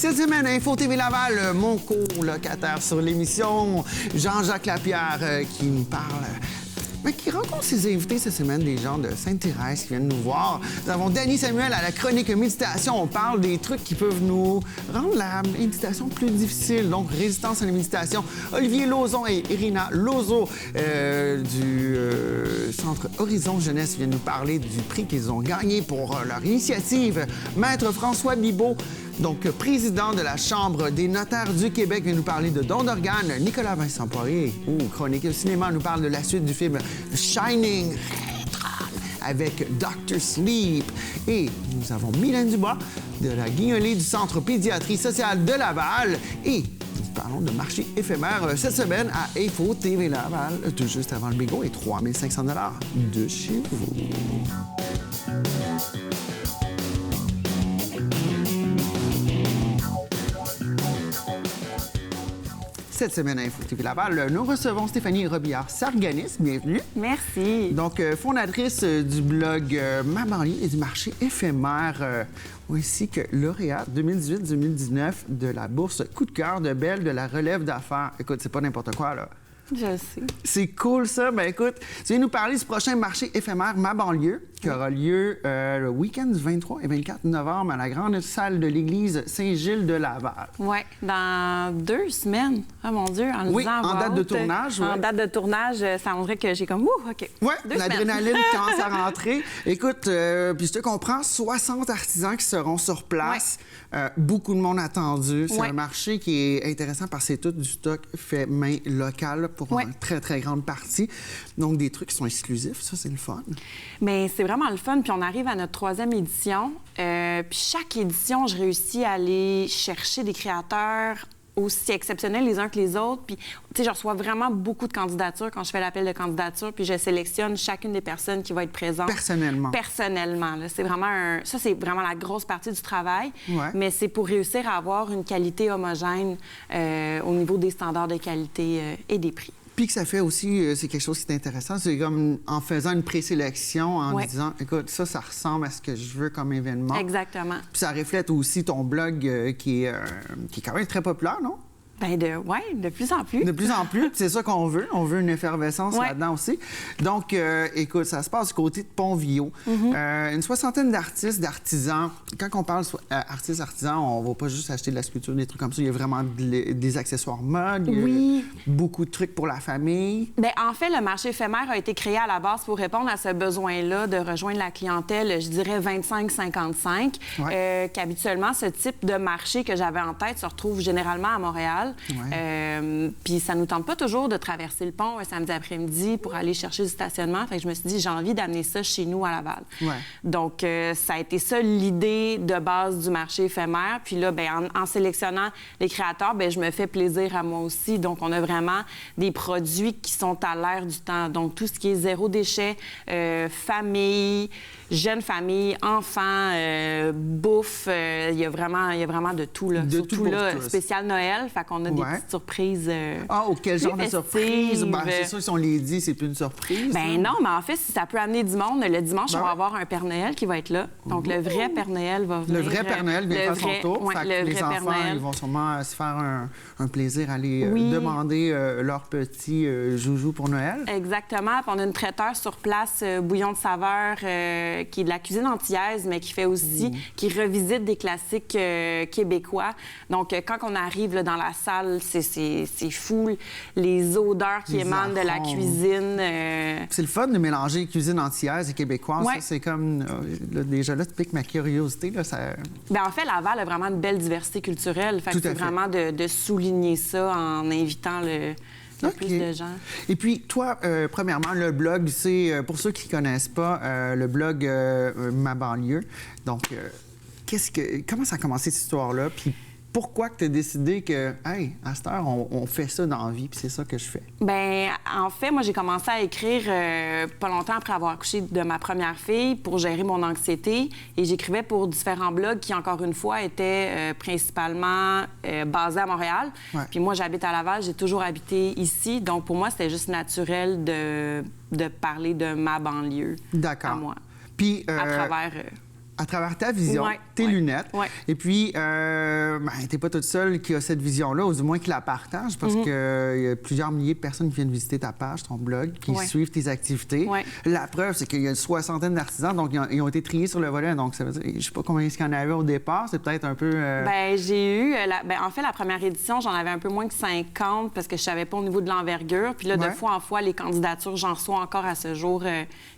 Cette semaine, Info TV Laval, mon colocataire sur l'émission, Jean-Jacques Lapierre, qui nous parle... qui rencontre ses invités cette semaine, des gens de Sainte-Thérèse qui viennent nous voir. Nous avons Dany Samuel à la chronique méditation. On parle des trucs qui peuvent nous rendre la méditation plus difficile, donc résistance à la méditation. Olivier Lauzon et Irina Lozo du Centre Horizon Jeunesse viennent nous parler du prix qu'ils ont gagné pour leur initiative. Maître François Bibeau, donc président de la Chambre des notaires du Québec, vient nous parler de dons d'organes. Nicolas Vincent Poirier, chronique au cinéma, nous parle de la suite du film Shining avec Dr. Sleep. Et nous avons Mylène Dubois de la Guignolée du Centre Pédiatrie Sociale de Laval. Et nous parlons de marché éphémère cette semaine à Info TV Laval, tout juste avant le bigot, et 3 500 $ de chez vous. Cette semaine à Info TV Laval, nous recevons Stéphanie Robillard-Sarganis. Bienvenue. Merci. Donc, fondatrice du blog Ma banlieue et du marché éphémère, ainsi que lauréate 2018-2019 de la bourse Coup de cœur de Belle de la relève d'affaires. Écoute, c'est pas n'importe quoi, là. Je sais. C'est cool, ça. Ben écoute, tu viens nous parler du prochain marché éphémère Ma banlieue, qui aura lieu le week-end du 23 et 24 novembre à la grande salle de l'église Saint-Gilles de Laval. Oui, dans 2 semaines. Oh mon Dieu, en le disant en date de tournage. En date de tournage, ça on dirait que j'ai comme, OK. Oui, l'adrénaline commence à rentrer. Écoute, puis je te comprends, 60 artisans qui seront sur place. Beaucoup de monde attendu. C'est un marché qui est intéressant parce que c'est tout du stock fait main locale pour une très, très grande partie. Donc, des trucs qui sont exclusifs, ça, c'est le fun. Mais c'est vraiment le fun. Puis on arrive à notre 3e édition. Puis chaque édition, je réussis à aller chercher des créateurs aussi exceptionnels les uns que les autres. Puis, tu sais, je reçois vraiment beaucoup de candidatures quand je fais l'appel de candidature, puis je sélectionne chacune des personnes qui va être présente. Personnellement. Personnellement. Là. C'est vraiment ça, c'est vraiment la grosse partie du travail. Ouais. Mais c'est pour réussir à avoir une qualité homogène au niveau des standards de qualité et des prix. Puis que ça fait aussi, c'est quelque chose qui est intéressant, c'est comme en faisant une présélection, en disant, écoute, ça ressemble à ce que je veux comme événement. Exactement. Puis ça reflète aussi ton blog qui est quand même très populaire, non? Bien, de plus en plus. De plus en plus. C'est ça qu'on veut. On veut une effervescence là-dedans aussi. Donc, écoute, ça se passe du côté de Pont-Viault. Une 60aine d'artistes, d'artisans. Quand on parle artistes-artisans, on ne va pas juste acheter de la sculpture, des trucs comme ça. Il y a vraiment des accessoires mode. Il y a beaucoup de trucs pour la famille. Bien, en fait, le marché éphémère a été créé à la base pour répondre à ce besoin-là de rejoindre la clientèle, je dirais 25-55. Qu'habituellement, ce type de marché que j'avais en tête se retrouve généralement à Montréal. Puis ça nous tente pas toujours de traverser le pont un samedi après-midi pour aller chercher du stationnement. Fait que je me suis dit, j'ai envie d'amener ça chez nous à Laval. Donc, ça a été ça l'idée de base du marché éphémère. Puis là, bien, en sélectionnant les créateurs, bien, je me fais plaisir à moi aussi. Donc, on a vraiment des produits qui sont à l'air du temps. Donc, tout ce qui est zéro déchet, famille, jeunes familles, enfants, bouffe, il y a vraiment de tout, là. Surtout là, spécial Noël. Fait qu'on a des petites surprises. Quel genre de surprise? Ben, c'est sûr, si on les dit, c'est plus une surprise. Ben non, mais en fait, si ça peut amener du monde, le dimanche, on va avoir un Père Noël qui va être là. Donc, le vrai Père Noël va venir. Le vrai Père Noël vient faire son tour. Ouais, fait que les enfants, ils vont sûrement se faire un plaisir à aller demander leur petit joujou pour Noël. Exactement. Puis on a une traiteur sur place, bouillon de saveur, qui est de la cuisine antillaise, mais qui fait aussi, qui revisite des classiques québécois. Donc, quand on arrive là, dans la salle, c'est fou. Les odeurs qui émanent de la cuisine. C'est le fun de mélanger cuisine antillaise et québécoise. Ça, c'est comme... déjà là, tu piques ma curiosité. Là, ça... Bien, en fait, Laval a vraiment une belle diversité culturelle. Fait que c'est vraiment de souligner ça en invitant le plus de gens. Et puis, toi, premièrement, le blog, c'est, pour ceux qui ne connaissent pas, le blog Ma banlieue. Donc, comment ça a commencé cette histoire-là? Puis pourquoi que tu as décidé que, hey, à cette heure, on fait ça dans la vie, puis c'est ça que je fais? Bien, en fait, moi, j'ai commencé à écrire pas longtemps après avoir accouché de ma première fille pour gérer mon anxiété. Et j'écrivais pour différents blogs qui, encore une fois, étaient principalement basés à Montréal. Puis moi, j'habite à Laval, j'ai toujours habité ici. Donc, pour moi, c'était juste naturel de parler de ma banlieue. D'accord. À moi. Puis, à travers... à travers ta vision, Ouais, tes ouais, lunettes. ouais. Et puis, t'es pas toute seule qui a cette vision-là, ou du moins qui la partage, parce qu'il y a plusieurs milliers de personnes qui viennent visiter ta page, ton blog, qui suivent tes activités. Ouais. La preuve, c'est qu'il y a une soixantaine d'artisans, donc ils ont été triés sur le volet. Donc, ça veut dire, je sais pas combien il y en avait au départ, c'est peut-être un peu... Bien, j'ai eu... en fait, la première édition, j'en avais un peu moins que 50 parce que je savais pas au niveau de l'envergure. Puis là, de fois en fois, les candidatures, j'en reçois encore à ce jour,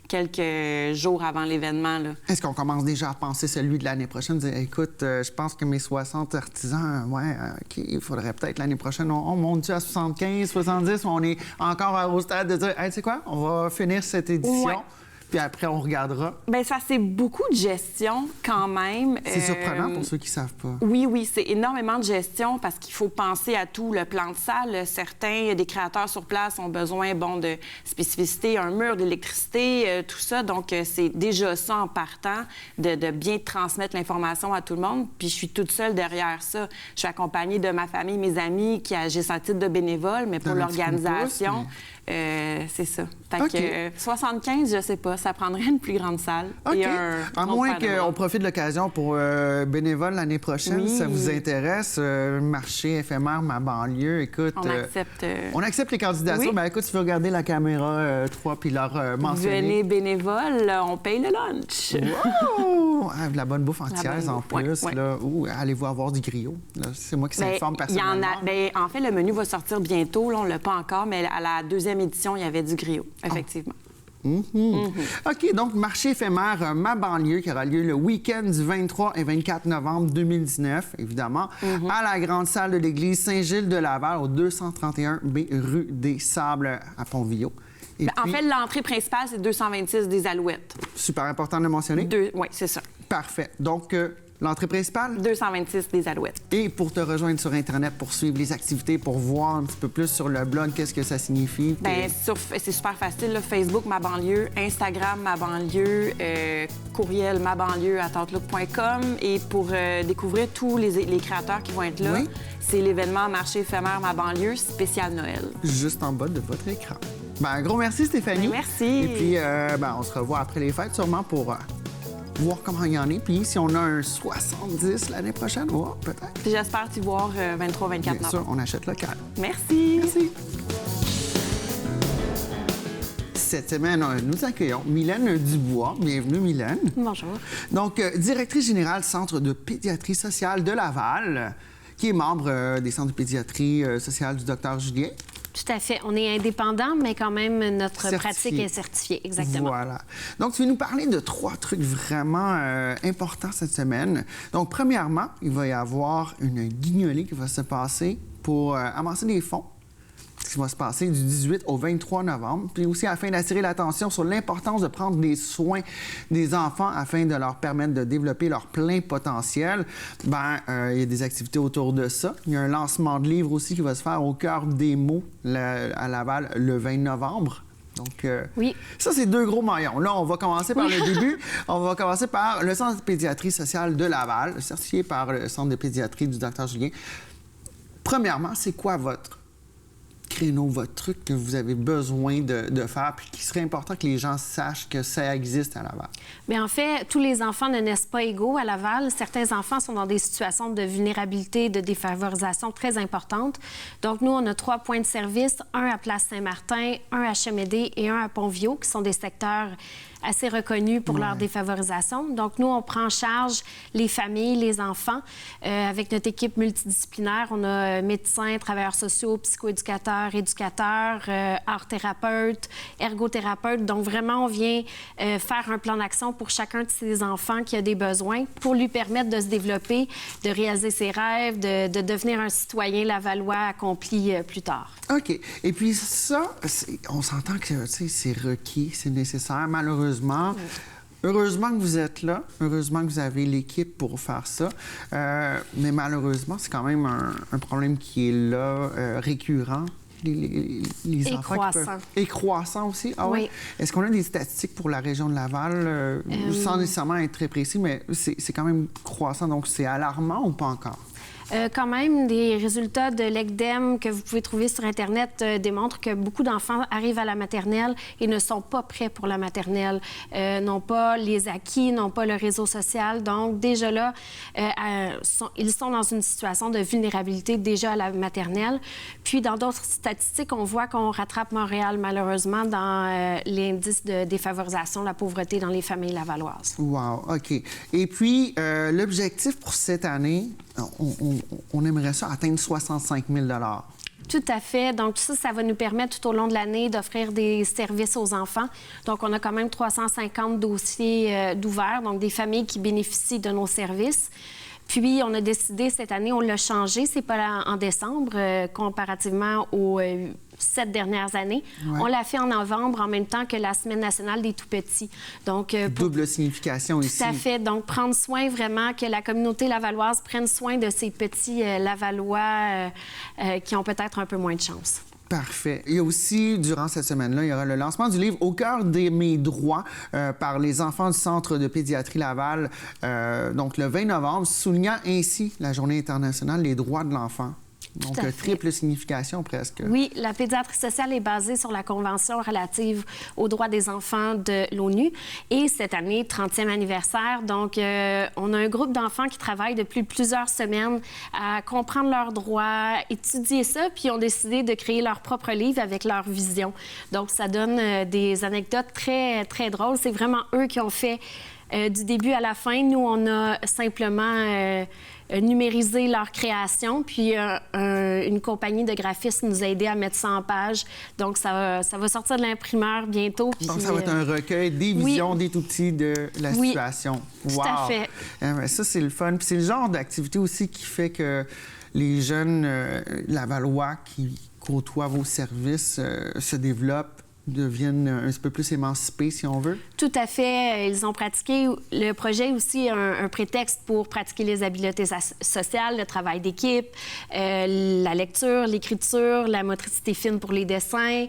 quelques jours avant l'événement. Là. Est-ce qu'on commence déjà à penser celui de l'année prochaine? Dire, écoute, je pense que mes 60 artisans, OK, il faudrait peut-être l'année prochaine, on monte-tu à 75, 70, ou on est encore au stade de dire, hey, tu sais quoi, on va finir cette édition. Ouais. Puis après, on regardera. Bien, ça, c'est beaucoup de gestion quand même. C'est surprenant pour ceux qui ne savent pas. Oui, c'est énormément de gestion parce qu'il faut penser à tout. Le plan de salle, certains des créateurs sur place ont besoin, de spécificité, un mur, d'électricité, tout ça. Donc, c'est déjà ça en partant, de bien transmettre l'information à tout le monde. Puis, je suis toute seule derrière ça. Je suis accompagnée de ma famille, mes amis, qui agissent à titre de bénévole, mais pour l'organisation... c'est ça. Fait que 75, je sais pas, ça prendrait une plus grande salle. OK. À moins qu'on profite de l'occasion pour bénévole l'année prochaine, si ça vous intéresse, marché éphémère, ma banlieue, écoute... On accepte... On accepte les candidatures. Oui. Ben écoute, tu veux regarder la caméra 3 puis leur mentionner... Venez bénévole, on paye le lunch. Wow! De la bonne bouffe entière en plus. Là. Allez-vous avoir du griot? C'est moi qui s'informe personnellement. En fait, le menu va sortir bientôt. Là, on ne l'a pas encore, mais à la deuxième édition, il y avait du griot, effectivement. OK, donc marché éphémère Ma banlieue qui aura lieu le week-end du 23 et 24 novembre 2019, évidemment, à la grande salle de l'église Saint-Gilles-de-Laval, au 231B rue des Sables à Pont-Villot. En fait, l'entrée principale, c'est 226 des Alouettes. Super important de le mentionner. Oui, c'est ça. Parfait. Donc, l'entrée principale? 226 des Alouettes. Et pour te rejoindre sur Internet, pour suivre les activités, pour voir un petit peu plus sur le blog, qu'est-ce que ça signifie? Bien, c'est super facile. Là. Facebook, Ma banlieue, Instagram, Ma banlieue, courriel mabanlieue@outlook.com. Et pour découvrir tous les créateurs qui vont être là, c'est l'événement Marché éphémère Ma banlieue spécial Noël. Juste en bas de votre écran. Un gros merci, Stéphanie. Merci. Et puis, on se revoit après les fêtes, sûrement, pour voir comment il y en est. Puis, si on a un 70 l'année prochaine, peut-être. J'espère t'y voir 23-24 novembre. Bien sûr, on achète local. Merci. Merci. Cette semaine, nous accueillons Mylène Dubois. Bienvenue, Mylène. Bonjour. Donc, directrice générale Centre de pédiatrie sociale de Laval, qui est membre des centres de pédiatrie sociale du Dr Julien. Tout à fait. On est indépendant, mais quand même, notre pratique est certifiée. Exactement. Voilà. Donc, tu vas nous parler de 3 trucs vraiment importants cette semaine. Donc, premièrement, il va y avoir une guignolée qui va se passer pour amasser des fonds, qui va se passer du 18 au 23 novembre. Puis aussi, afin d'attirer l'attention sur l'importance de prendre des soins des enfants afin de leur permettre de développer leur plein potentiel, il y a des activités autour de ça. Il y a un lancement de livre aussi qui va se faire au cœur des mots à Laval le 20 novembre. Donc, ça, c'est 2 gros maillons. Là, on va commencer par le début. On va commencer par le Centre de pédiatrie sociale de Laval, certifié par le Centre de pédiatrie du Dr Julien. Premièrement, c'est quoi votre créneau, votre truc que vous avez besoin de faire, puis qu'il serait important que les gens sachent que ça existe à Laval? Bien, en fait, tous les enfants ne naissent pas égaux à Laval. Certains enfants sont dans des situations de vulnérabilité, de défavorisation très importantes. Donc, nous, on a 3 points de service, un à Place Saint-Martin, un à Chemédé et un à Pont-Villot, qui sont des secteurs assez reconnus pour leur défavorisation. Donc, nous, on prend en charge les familles, les enfants. Avec notre équipe multidisciplinaire, on a médecins, travailleurs sociaux, psychoéducateurs, éducateurs, art-thérapeutes, ergothérapeutes. Donc, vraiment, on vient faire un plan d'action pour chacun de ces enfants qui a des besoins pour lui permettre de se développer, de réaliser ses rêves, de devenir un citoyen lavallois accompli plus tard. OK. Et puis ça, on s'entend que c'est requis, c'est nécessaire, malheureusement. Heureusement que vous êtes là. Heureusement que vous avez l'équipe pour faire ça. Mais malheureusement, c'est quand même un problème qui est là, récurrent. Les et enfants croissant. Et croissant aussi? Ah oui. Est-ce qu'on a des statistiques pour la région de Laval? Sans nécessairement être très précis, mais c'est quand même croissant. Donc, c'est alarmant ou pas encore? Quand même, des résultats de l'ECDEM que vous pouvez trouver sur Internet démontrent que beaucoup d'enfants arrivent à la maternelle et ne sont pas prêts pour la maternelle, n'ont pas les acquis, n'ont pas le réseau social. Donc, déjà là, ils sont dans une situation de vulnérabilité déjà à la maternelle. Puis, dans d'autres statistiques, on voit qu'on rattrape Montréal, malheureusement, dans l'indice de défavorisation de la pauvreté dans les familles lavalloises. Wow, OK. Et puis, l'objectif pour cette année, on aimerait ça atteindre 65 000 $. Tout à fait. Donc, ça va nous permettre tout au long de l'année d'offrir des services aux enfants. Donc, on a quand même 350 dossiers d'ouverts, donc des familles qui bénéficient de nos services. Puis, on a décidé cette année, on l'a changé, c'est pas en décembre, comparativement aux 7 dernières années. Ouais. On l'a fait en novembre, en même temps que la Semaine nationale des tout-petits. Donc, double signification ici. Tout à fait. Donc, prendre soin vraiment que la communauté lavalloise prenne soin de ces petits Lavallois qui ont peut-être un peu moins de chance. Parfait. Il y a aussi, durant cette semaine-là, il y aura le lancement du livre « Au cœur de mes droits » par les enfants du Centre de pédiatrie Laval, donc le 20 novembre, soulignant ainsi la Journée internationale des droits de l'enfant. Donc, triple signification presque. Oui, la pédiatrie sociale est basée sur la Convention relative aux droits des enfants de l'ONU. Et cette année, 30e anniversaire, donc on a un groupe d'enfants qui travaillent depuis plusieurs semaines à comprendre leurs droits, étudier ça, puis ont décidé de créer leur propre livre avec leur vision. Donc, ça donne des anecdotes très, très drôles. C'est vraiment eux qui ont fait du début à la fin. Nous, on a simplement numériser leur création, puis une compagnie de graphistes nous a aidé à mettre ça en page. Donc, ça va sortir de l'imprimeur bientôt. Puis, donc, ça va être un recueil des visions des tout-petits de la situation. Tout à fait. Ça, c'est le fun. Puis c'est le genre d'activité aussi qui fait que les jeunes Lavallois qui côtoient vos services se développent, deviennent un petit peu plus émancipés, si on veut? Tout à fait. Ils ont pratiqué... Le projet est aussi un prétexte pour pratiquer les habiletés sociales, le travail d'équipe, la lecture, l'écriture, la motricité fine pour les dessins.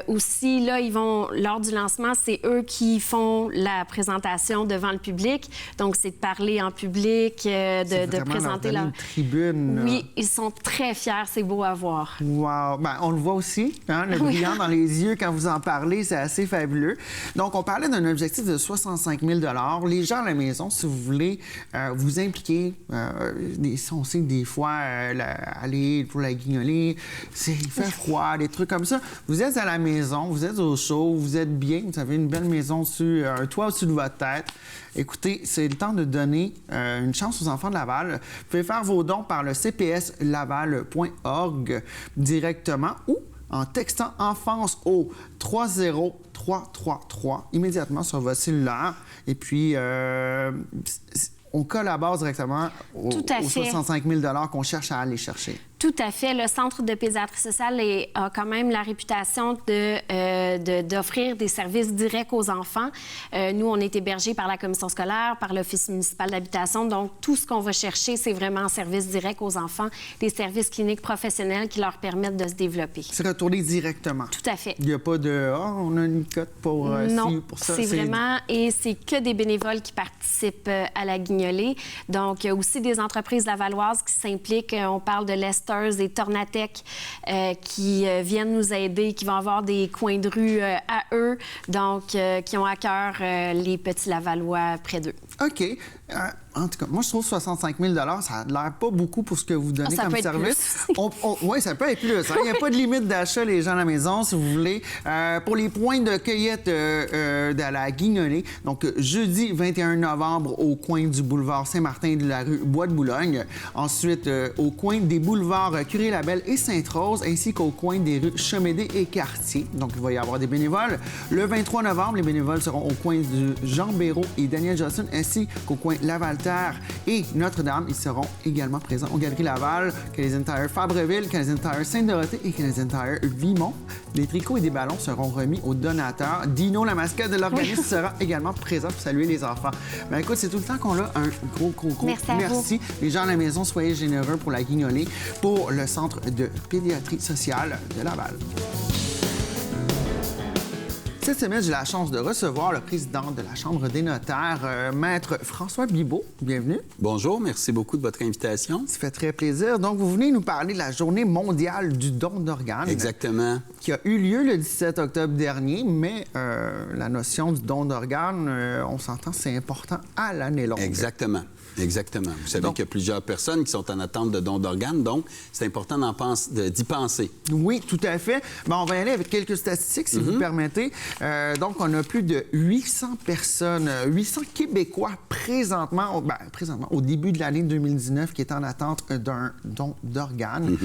Aussi, là, ils vont... Lors du lancement, c'est eux qui font la présentation devant le public. Donc, c'est de parler en public, de présenter leur... une tribune. Oui, ils sont très fiers. C'est beau à voir. Wow! Bien, on le voit aussi, hein, le brillant dans les yeux quand vous en parlez, c'est assez fabuleux. Donc, on parlait d'un objectif de 65 000 $. Les gens à la maison, si vous voulez vous impliquer, on sait que des fois, aller pour la guignolée, il fait froid, des trucs comme ça. Vous êtes à la maison, vous êtes au chaud, vous êtes bien, vous avez une belle maison dessus, un toit au-dessus de votre tête. Écoutez, c'est le temps de donner une chance aux enfants de Laval. Vous pouvez faire vos dons par le cpslaval.org directement ou en textant « Enfance » au 30333 immédiatement sur votre cellulaire. Et puis, on collabore directement aux 65 000 $ qu'on cherche à aller chercher. Tout à fait. Le Centre de pédiatrie sociale a quand même la réputation d'offrir des services directs aux enfants. Nous, on est hébergés par la commission scolaire, par l'Office municipal d'habitation. Donc, tout ce qu'on va chercher, c'est vraiment un service direct aux enfants, des services cliniques professionnels qui leur permettent de se développer. C'est retourné directement. Tout à fait. Il n'y a pas de « on a une cote pour ci ou pour ça ». C'est vraiment... Et c'est que des bénévoles qui participent à la guignolée. Donc, il y a aussi des entreprises lavalloises qui s'impliquent. On parle de l'Est et Tornatec qui viennent nous aider, qui vont avoir des coins de rue à eux, donc qui ont à cœur les petits Lavallois près d'eux. OK. En tout cas, moi, je trouve 65 000 $, ça a l'air pas beaucoup pour ce que vous donnez comme service. Oui, ça peut être plus. Il n'y a pas de limite d'achat, les gens à la maison, si vous voulez. Pour les points de cueillette de la guignolée, donc jeudi 21 novembre au coin du boulevard Saint-Martin de la rue Bois-de-Boulogne. Ensuite, au coin des boulevards Curie-Labelle et Sainte-Rose, ainsi qu'au coin des rues Chemédé et Cartier. Donc, il va y avoir des bénévoles. Le 23 novembre, les bénévoles seront au coin du Jean Béraud et Daniel Johnson, ainsi qu'au coin Lavalter et Notre-Dame. Ils seront également présents aux Galeries Laval, Canadian Tire Fabreville, Canadian Tire Sainte-Dorothée et Canadian Tire Vimont. Des tricots et des ballons seront remis aux donateurs. Dino, la mascotte de l'organisme, sera également présent pour saluer les enfants. Ben, écoute, c'est tout le temps qu'on a. Un gros merci. Les gens à la maison, soyez généreux pour la guignolée pour le Centre de pédiatrie sociale de Laval. Cette semaine, j'ai la chance de recevoir le président de la Chambre des notaires, Maître François Bibeau. Bienvenue. Bonjour, merci beaucoup de votre invitation. Ça fait très plaisir. Donc, vous venez nous parler de la Journée mondiale du don d'organes. Exactement. Qui a eu lieu le 17 octobre dernier, mais la notion du don d'organes, on s'entend, c'est important à l'année longue. Exactement. Exactement. Vous savez qu'il y a plusieurs personnes qui sont en attente de dons d'organes, donc c'est important d'y penser. Oui, tout à fait. Bon, on va y aller avec quelques statistiques, si vous permettez. Donc, on a plus de 800 personnes, 800 Québécois présentement, au début de l'année 2019, qui est en attente d'un don d'organes.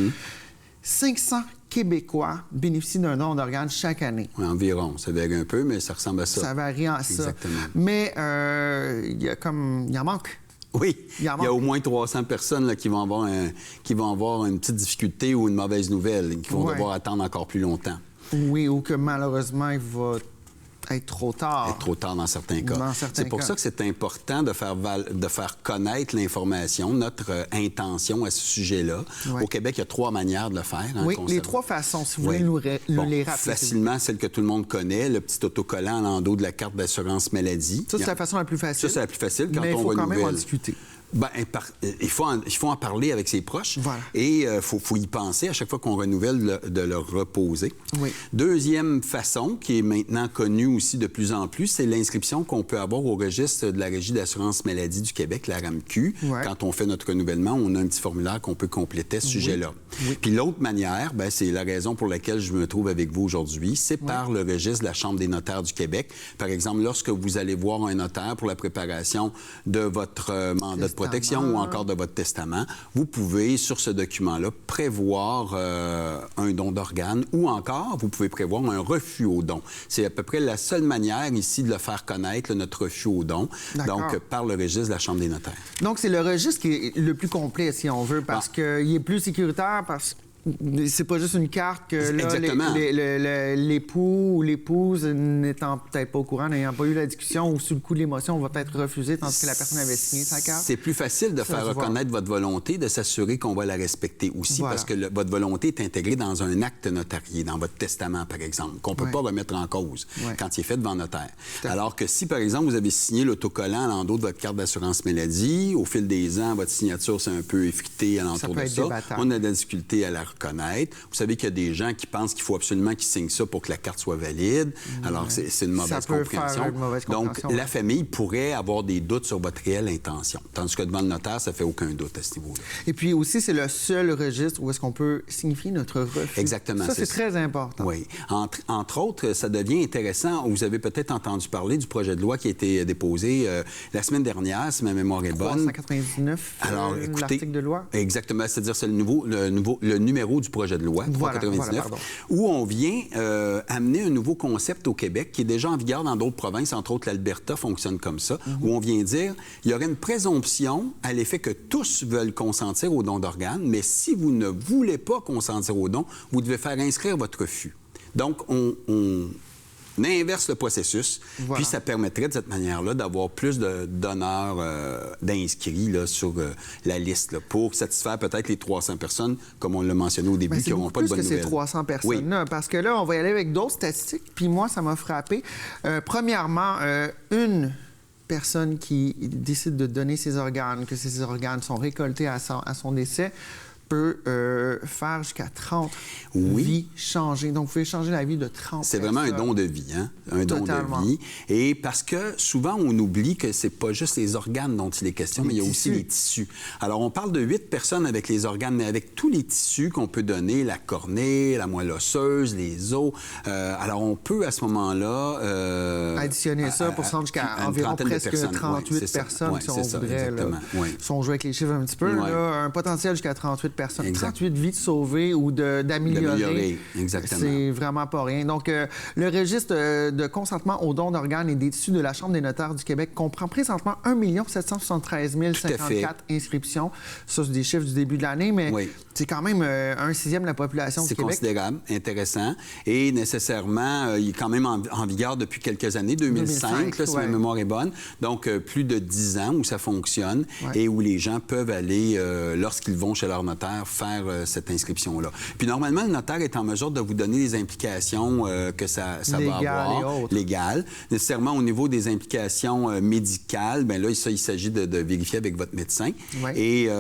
500 Québécois bénéficient d'un don d'organes chaque année. Oui, environ. Ça varie un peu, mais ça ressemble à ça. Ça varie en ça. Exactement. Mais il y en manque. Oui, il y a au moins 300 personnes là, qui vont avoir une petite difficulté ou une mauvaise nouvelle, qui vont devoir attendre encore plus longtemps. Oui, ou que malheureusement, il va être trop tard. Être trop tard dans certains cas. C'est pour ça que c'est important de faire connaître l'information, notre intention à ce sujet-là. Ouais. Au Québec, il y a 3 manières de le faire. Oui, les 3 façons, si vous voulez nous les rappeler. Facilement, celle que tout le monde connaît, le petit autocollant en l'endos de la carte d'assurance maladie. Ça, c'est la façon la plus facile. Ça, c'est la plus facile quand mais on renouvelle. Mais il faut quand même en discuter. Bien, il faut en parler avec ses proches. Voilà. Et il faut y penser à chaque fois qu'on renouvelle, de le reposer. Oui. Deuxième façon, qui est maintenant connue aussi de plus en plus, c'est l'inscription qu'on peut avoir au registre de la Régie d'assurance maladie du Québec, la RAMQ. Ouais. Quand on fait notre renouvellement, on a un petit formulaire qu'on peut compléter à ce sujet-là. Oui. Puis l'autre manière, c'est la raison pour laquelle je me trouve avec vous aujourd'hui, c'est par le registre de la Chambre des notaires du Québec. Par exemple, lorsque vous allez voir un notaire pour la préparation de votre mandat de protection ou encore de votre testament, vous pouvez, sur ce document-là, prévoir un don d'organes ou encore, vous pouvez prévoir un refus au don. C'est à peu près la seule manière ici de le faire connaître, notre refus au don, donc par le registre de la Chambre des notaires. Donc, c'est le registre qui est le plus complet, si on veut, parce qu'il est plus sécuritaire, parce que c'est pas juste une carte que là, l'époux ou l'épouse n'étant peut-être pas au courant, n'ayant pas eu la discussion ou sous le coup de l'émotion, va peut-être refuser tandis que la personne avait signé sa carte. C'est plus facile de faire reconnaître votre volonté, de s'assurer qu'on va la respecter aussi, parce que votre volonté est intégrée dans un acte notarié, dans votre testament, par exemple, qu'on ne peut pas remettre en cause quand il est fait devant notaire. Alors que si, par exemple, vous avez signé l'autocollant à l'endos de votre carte d'assurance maladie, au fil des ans, votre signature s'est un peu effritée à l'entour de ça, on a de la difficulté à la reconnaître. Vous savez qu'il y a des gens qui pensent qu'il faut absolument qu'ils signent ça pour que la carte soit valide. Alors, c'est une mauvaise compréhension. Donc, la famille pourrait avoir des doutes sur votre réelle intention. Tandis que devant le notaire, ça ne fait aucun doute à ce niveau-là. Et puis aussi, c'est le seul registre où est-ce qu'on peut signifier notre refus. Exactement. Ça, c'est très important. Oui. Entre autres, ça devient intéressant. Vous avez peut-être entendu parler du projet de loi qui a été déposé la semaine dernière, si ma mémoire est bonne. 399, l'article de loi. Exactement. C'est-à-dire, c'est le numéro du projet de loi, 399, où on vient amener un nouveau concept au Québec qui est déjà en vigueur dans d'autres provinces, entre autres l'Alberta fonctionne comme ça, où on vient dire il y aurait une présomption à l'effet que tous veulent consentir au don d'organes, mais si vous ne voulez pas consentir au don, vous devez faire inscrire votre refus. Donc, on inverse le processus, puis ça permettrait de cette manière-là d'avoir plus d'honneurs d'inscrits sur la liste pour satisfaire peut-être les 300 personnes, comme on l'a mentionné au début, qui n'auront pas de bonnes nouvelles. C'est plus que ces 300 personnes-là, parce que là, on va y aller avec d'autres statistiques, puis moi, ça m'a frappé. Premièrement, une personne qui décide de donner ses organes, que ces organes sont récoltés à son décès, peut faire jusqu'à 30 vies changées. Donc, vous pouvez changer la vie de 30 personnes. C'est vraiment un don de vie, hein? Un don de vie. Et parce que souvent, on oublie que c'est pas juste les organes dont il est question, mais il y a aussi les tissus. Alors, on parle de 8 personnes avec les organes, mais avec tous les tissus qu'on peut donner, la cornée, la moelle osseuse, les os. Alors, on peut à ce moment-là... additionner ça pour se rendre jusqu'à environ presque 38 personnes, si on voudrait. Si on joue avec les chiffres un petit peu, un potentiel jusqu'à 38 personnes. 38 vies sauvées ou d'améliorer. Exactement. C'est vraiment pas rien. Donc, le registre de consentement aux dons d'organes et des tissus de la Chambre des notaires du Québec comprend présentement 1 773 054 inscriptions. Ça, c'est des chiffres du début de l'année, mais C'est quand même 1/6 de la population du Québec. C'est considérable, intéressant. Et nécessairement, il est quand même en vigueur depuis quelques années, 2005 là, si ma mémoire est bonne. Donc, plus de 10 ans où ça fonctionne et où les gens peuvent aller, lorsqu'ils vont chez leur notaire, faire cette inscription-là. Puis normalement, le notaire est en mesure de vous donner les implications que ça va avoir, légales. Nécessairement, au niveau des implications médicales, bien là, il s'agit de vérifier avec votre médecin. Et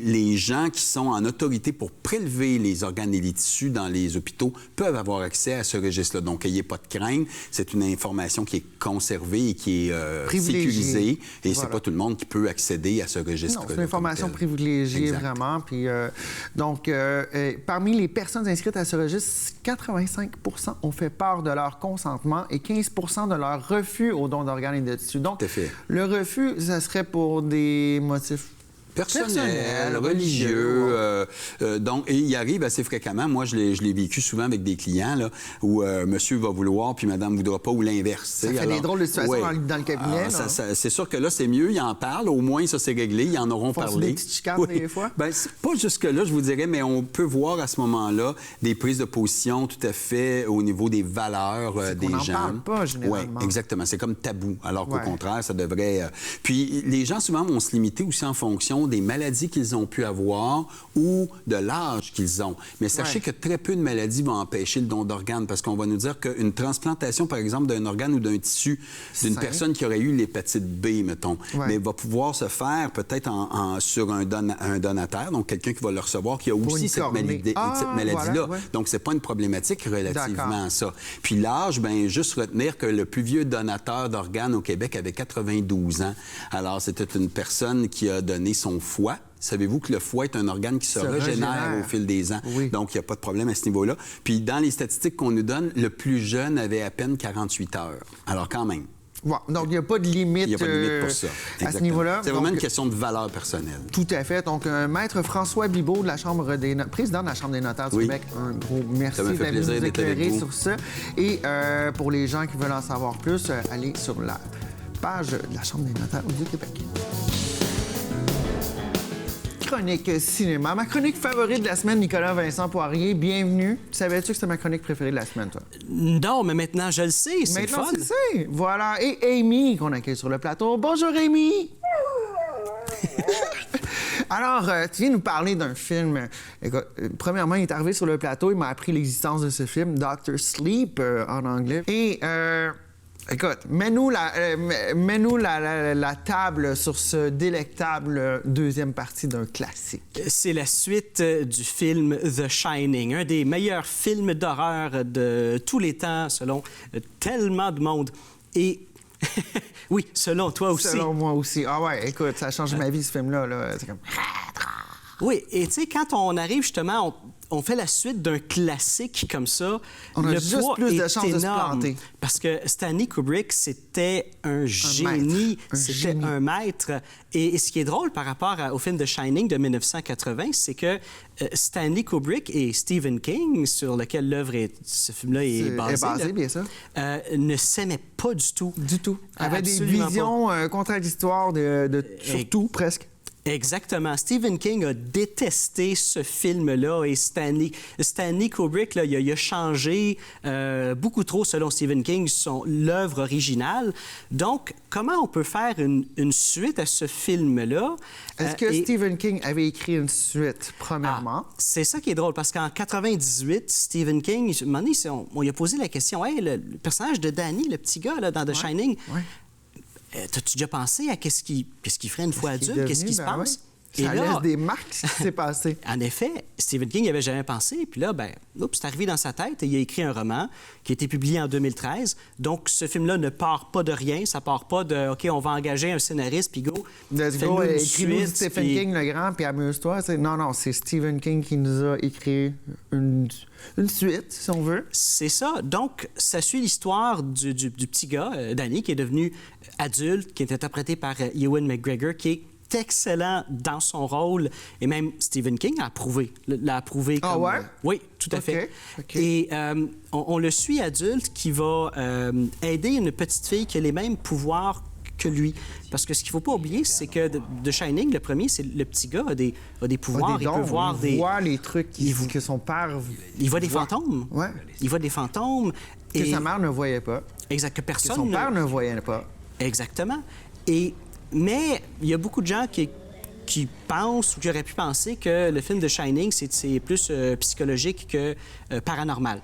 les gens qui sont en autorité pour prélever les organes et les tissus dans les hôpitaux peuvent avoir accès à ce registre-là. Donc, n'ayez pas de crainte. C'est une information qui est conservée et qui est sécurisée. Et c'est pas tout le monde qui peut accéder à ce registre. Non, c'est une information privilégiée, vraiment. Puis, donc, parmi les personnes inscrites à ce registre, 85 ont fait part de leur consentement et 15 de leur refus au don d'organes et de tissus. Donc, le refus, ça serait pour des motifs personnel, religieux. Donc, et il arrive assez fréquemment. Moi, je l'ai vécu souvent avec des clients là, où monsieur va vouloir puis madame ne voudra pas ou l'inverse. Ça fait des drôles de situations dans le cabinet. C'est sûr que là, c'est mieux. Ils en parlent. Au moins, ça, c'est réglé. Ils en auront parlé. Des petites chicanes des fois? Bien, c'est pas jusque-là, je vous dirais, mais on peut voir à ce moment-là des prises de position tout à fait au niveau des valeurs des gens. On n'en parle pas, généralement. Oui, exactement. C'est comme tabou. Alors qu'au contraire, ça devrait... Puis les gens, souvent, vont se limiter aussi en fonction des maladies qu'ils ont pu avoir ou de l'âge qu'ils ont. Mais sachez que très peu de maladies vont empêcher le don d'organes parce qu'on va nous dire qu'une transplantation, par exemple, d'un organe ou d'un tissu d'une personne qui aurait eu l'hépatite B, mettons, mais va pouvoir se faire peut-être sur un donateur, donc quelqu'un qui va le recevoir, qui a aussi cette maladie-là. Donc, c'est pas une problématique relativement à ça. Puis l'âge, bien, juste retenir que le plus vieux donateur d'organes au Québec avait 92 ans. Alors, c'était une personne qui a donné son foie. Savez-vous que le foie est un organe qui se régénère au fil des ans? Donc, il n'y a pas de problème à ce niveau-là. Puis, dans les statistiques qu'on nous donne, le plus jeune avait à peine 48 heures. Alors, quand même. Donc, il n'y a pas de limite, pour ça. À ce niveau-là. C'est vraiment une question de valeur personnelle. Tout à fait. Donc, Maître François Bibeau, de la Chambre des président de la Chambre des notaires du Québec, un gros merci d'avoir nous éclairé sur ça. Et pour les gens qui veulent en savoir plus, allez sur la page de la Chambre des notaires du Québec. Chronique cinéma. Ma chronique favorite de la semaine, Nicolas Vincent Poirier, bienvenue. Savais-tu que c'était ma chronique préférée de la semaine, toi? Non, mais maintenant, je le sais, c'est le fun. Maintenant, tu le sais. Voilà. Et Amy, qu'on accueille sur le plateau. Bonjour, Amy! Alors, tu viens nous parler d'un film. Écoute, premièrement, il est arrivé sur le plateau, il m'a appris l'existence de ce film, Dr. Sleep, en anglais. Et... écoute, mets-nous la table sur ce délectable deuxième partie d'un classique. C'est la suite du film The Shining, un des meilleurs films d'horreur de tous les temps, selon tellement de monde. Et oui, selon toi aussi. Selon moi aussi. Ah ouais, écoute, ça a changé ma vie, ce film-là. Là. C'est comme... Oui, et tu sais, quand on arrive justement... On fait la suite d'un classique comme ça. On a juste plus de chances de se planter. Parce que Stanley Kubrick, c'était un génie, c'était un maître. Et ce qui est drôle par rapport au film The Shining de 1980, c'est que Stanley Kubrick et Stephen King, sur lequel ce film-là est basé, bien sûr. Ne s'aimaient pas du tout. Du tout. Avaient des visions contradictoires sur tout, presque. Exactement. Stephen King a détesté ce film-là et Stanley Kubrick, là, il a changé beaucoup trop, selon Stephen King, l'œuvre originale. Donc, comment on peut faire une suite à ce film-là? Est-ce que Stephen King avait écrit une suite, premièrement? C'est ça qui est drôle, parce qu'en 98, Stephen King, à un moment donné, on lui a posé la question, « Hey, le personnage de Danny, le petit gars là, dans The Shining... T'as-tu déjà pensé à qu'est-ce qu'il ferait une fois adulte? Qu'est-ce qui se passe? Ça laisse des marques, ce qui s'est passé. En effet, Stephen King n'y avait jamais pensé. Puis là, c'est arrivé dans sa tête et il a écrit un roman qui a été publié en 2013. Donc, ce film-là ne part pas de rien. Ça part pas de « OK, on va engager un scénariste, puis go, fais-nous une suite. Stephen King le grand, puis amuse-toi. » Non, c'est Stephen King qui nous a écrit une suite, si on veut. C'est ça. Donc, ça suit l'histoire du petit gars, Danny, qui est devenu adulte, qui est interprété par Ewan McGregor, qui est excellent dans son rôle. Et même Stephen King l'a approuvé. Ah ouais? Oui, tout à fait. Et on le suit adulte qui va aider une petite fille qui a les mêmes pouvoirs que lui. Parce que ce qu'il ne faut pas oublier, c'est que The Shining, le premier, c'est le petit gars a des pouvoirs, il peut voir il voit les trucs que son père... Il voit des fantômes. Ouais. Il voit des fantômes. Que sa mère ne voyait pas. Exact, que personne... Que son père ne voyait pas. Exactement. Mais il y a beaucoup de gens qui pensent ou qui auraient pu penser que le film The Shining, c'est plus psychologique que paranormal,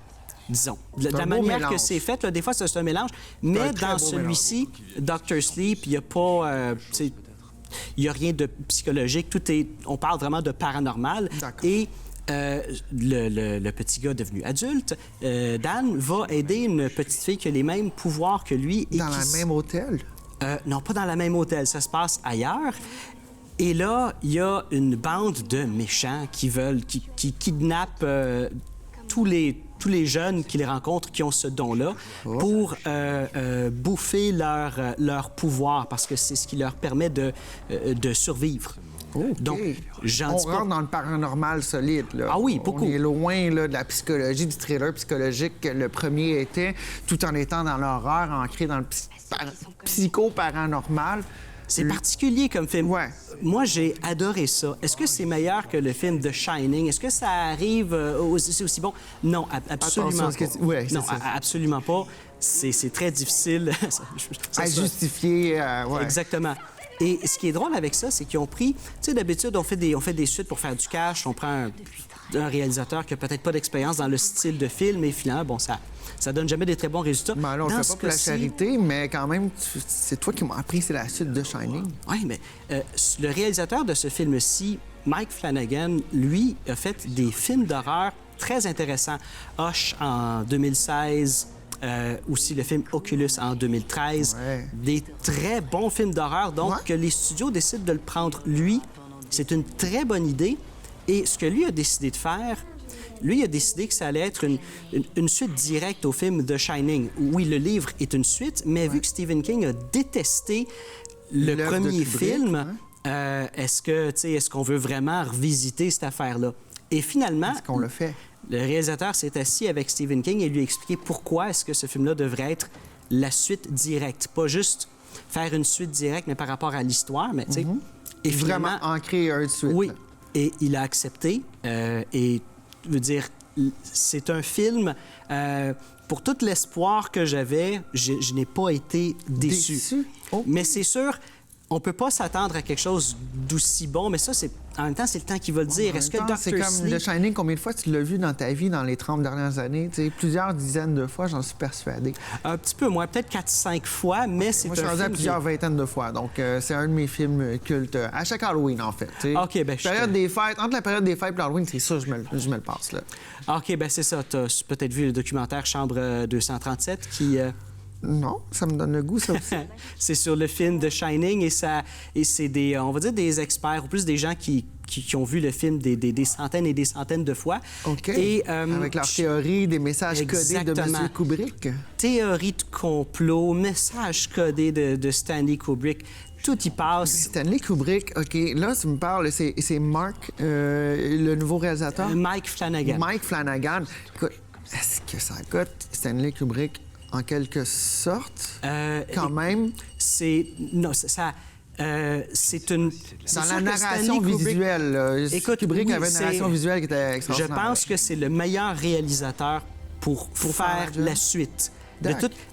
disons. De la manière que c'est fait, là, des fois, c'est un mélange. Mais dans celui-ci, Dr. Sleep, il n'y a pas... il n'y a rien de psychologique. On parle vraiment de paranormal. Et le petit gars devenu adulte, Dan, va aider une petite fille qui a les mêmes pouvoirs que lui. Dans le même hôtel? Non, pas dans le même hôtel. Ça se passe ailleurs. Et là, il y a une bande de méchants qui kidnappent tous les jeunes qu'ils rencontrent qui ont ce don-là pour bouffer leur pouvoir parce que c'est ce qui leur permet de survivre. Okay. Donc, on rentre dans le paranormal solide. Là. Ah oui, beaucoup. On est loin là, de la psychologie, du thriller psychologique que le premier était, tout en étant dans l'horreur, ancré dans le psycho-paranormal. C'est particulier comme film. Ouais. Moi, j'ai adoré ça. Est-ce que c'est meilleur que le film The Shining? Est-ce que ça arrive c'est aussi bon? Non, absolument pas. Ouais, non, absolument pas. C'est très difficile. À justifier. Ouais. Exactement. Et ce qui est drôle avec ça, c'est qu'ils ont pris... Tu sais, d'habitude, on fait des suites pour faire du cash. On prend un réalisateur qui n'a peut-être pas d'expérience dans le style de film et finalement, bon, ça donne jamais des très bons résultats. Ben là, on ne le fait pas pour la charité, mais quand même, c'est toi qui m'as appris, c'est la suite de Shining. Oui, mais le réalisateur de ce film-ci, Mike Flanagan, lui, a fait des films d'horreur très intéressants. Hush en 2016... aussi le film Oculus en 2013. Ouais. Des très bons films d'horreur. Donc, que les studios décident de le prendre, lui, c'est une très bonne idée. Et ce que lui a décidé de faire, lui a décidé que ça allait être une suite directe au film The Shining. Oui, le livre est une suite, mais vu que Stephen King a détesté le premier film, est-ce qu'on veut vraiment revisiter cette affaire-là? Et finalement... Est-ce qu'on le fait? Le réalisateur s'est assis avec Stephen King et lui a expliqué pourquoi est-ce que ce film-là devrait être la suite directe. Pas juste faire une suite directe, mais par rapport à l'histoire, mais tu sais... Et vraiment ancrer une suite. Oui, et il a accepté. Et, je veux dire, c'est un film... pour tout l'espoir que j'avais, je n'ai pas été déçu. Oh. Mais c'est sûr... On peut pas s'attendre à quelque chose d'aussi bon, mais ça, en même temps, c'est le temps qui va le dire. Est-ce que Dr. C'est comme Sleep... The Shining, combien de fois tu l'as vu dans ta vie dans les 30 dernières années? T'sais, plusieurs dizaines de fois, j'en suis persuadé. Un petit peu moins, peut-être 4-5 fois, mais c'est un film... Moi, je suis rendu à plusieurs vingtaines de fois, donc c'est un de mes films cultes. À chaque Halloween, en fait. T'sais. OK, bien, des fêtes, entre la période des fêtes et l'Halloween, c'est ça, je me le passe, là. OK, bien, c'est ça. Tu as peut-être vu le documentaire Chambre 237 qui... Non, ça me donne le goût, ça aussi. C'est sur le film The Shining et c'est des, on va dire, des experts, ou plus des gens qui ont vu le film des centaines et des centaines de fois. OK. Et, avec leur théorie des messages codés de M. Kubrick. Théorie de complot, messages codés de Stanley Kubrick. Tout y passe. Stanley Kubrick, OK. Là, tu me parles, c'est Mark, le nouveau réalisateur? Mike Flanagan. Mike Flanagan. Écoute, est-ce que ça cote Stanley Kubrick en quelque sorte? Quand même. C'est... Non, ça... c'est une... Dans la narration visuelle. Écoute, Kubrick avait une narration visuelle qui était extraordinaire. Je pense que c'est le meilleur réalisateur pour faire la suite.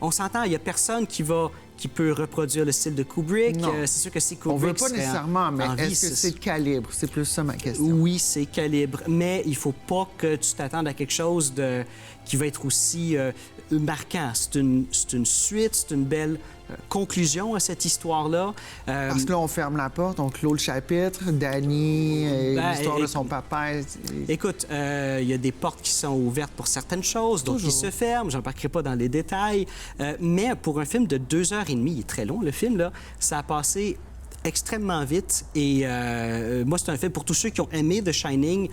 On s'entend, il n'y a personne qui peut reproduire le style de Kubrick. C'est sûr que c'est Kubrick. On veut pas nécessairement, mais est-ce que c'est le calibre? C'est plus ça ma question. Oui, c'est calibre, mais il faut pas que tu t'attendes à quelque chose qui va être aussi marquant. C'est une suite, c'est une belle conclusion à cette histoire-là. Parce que là, on ferme la porte, on clôt le chapitre. Danny, l'histoire de son papa. Écoute, il y a des portes qui sont ouvertes pour certaines choses, d'autres qui se ferment. Je n'embarquerai pas dans les détails. Mais pour un film de 2h30, il est très long, le film, là, ça a passé extrêmement vite. Et moi, c'est un film pour tous ceux qui ont aimé The Shining.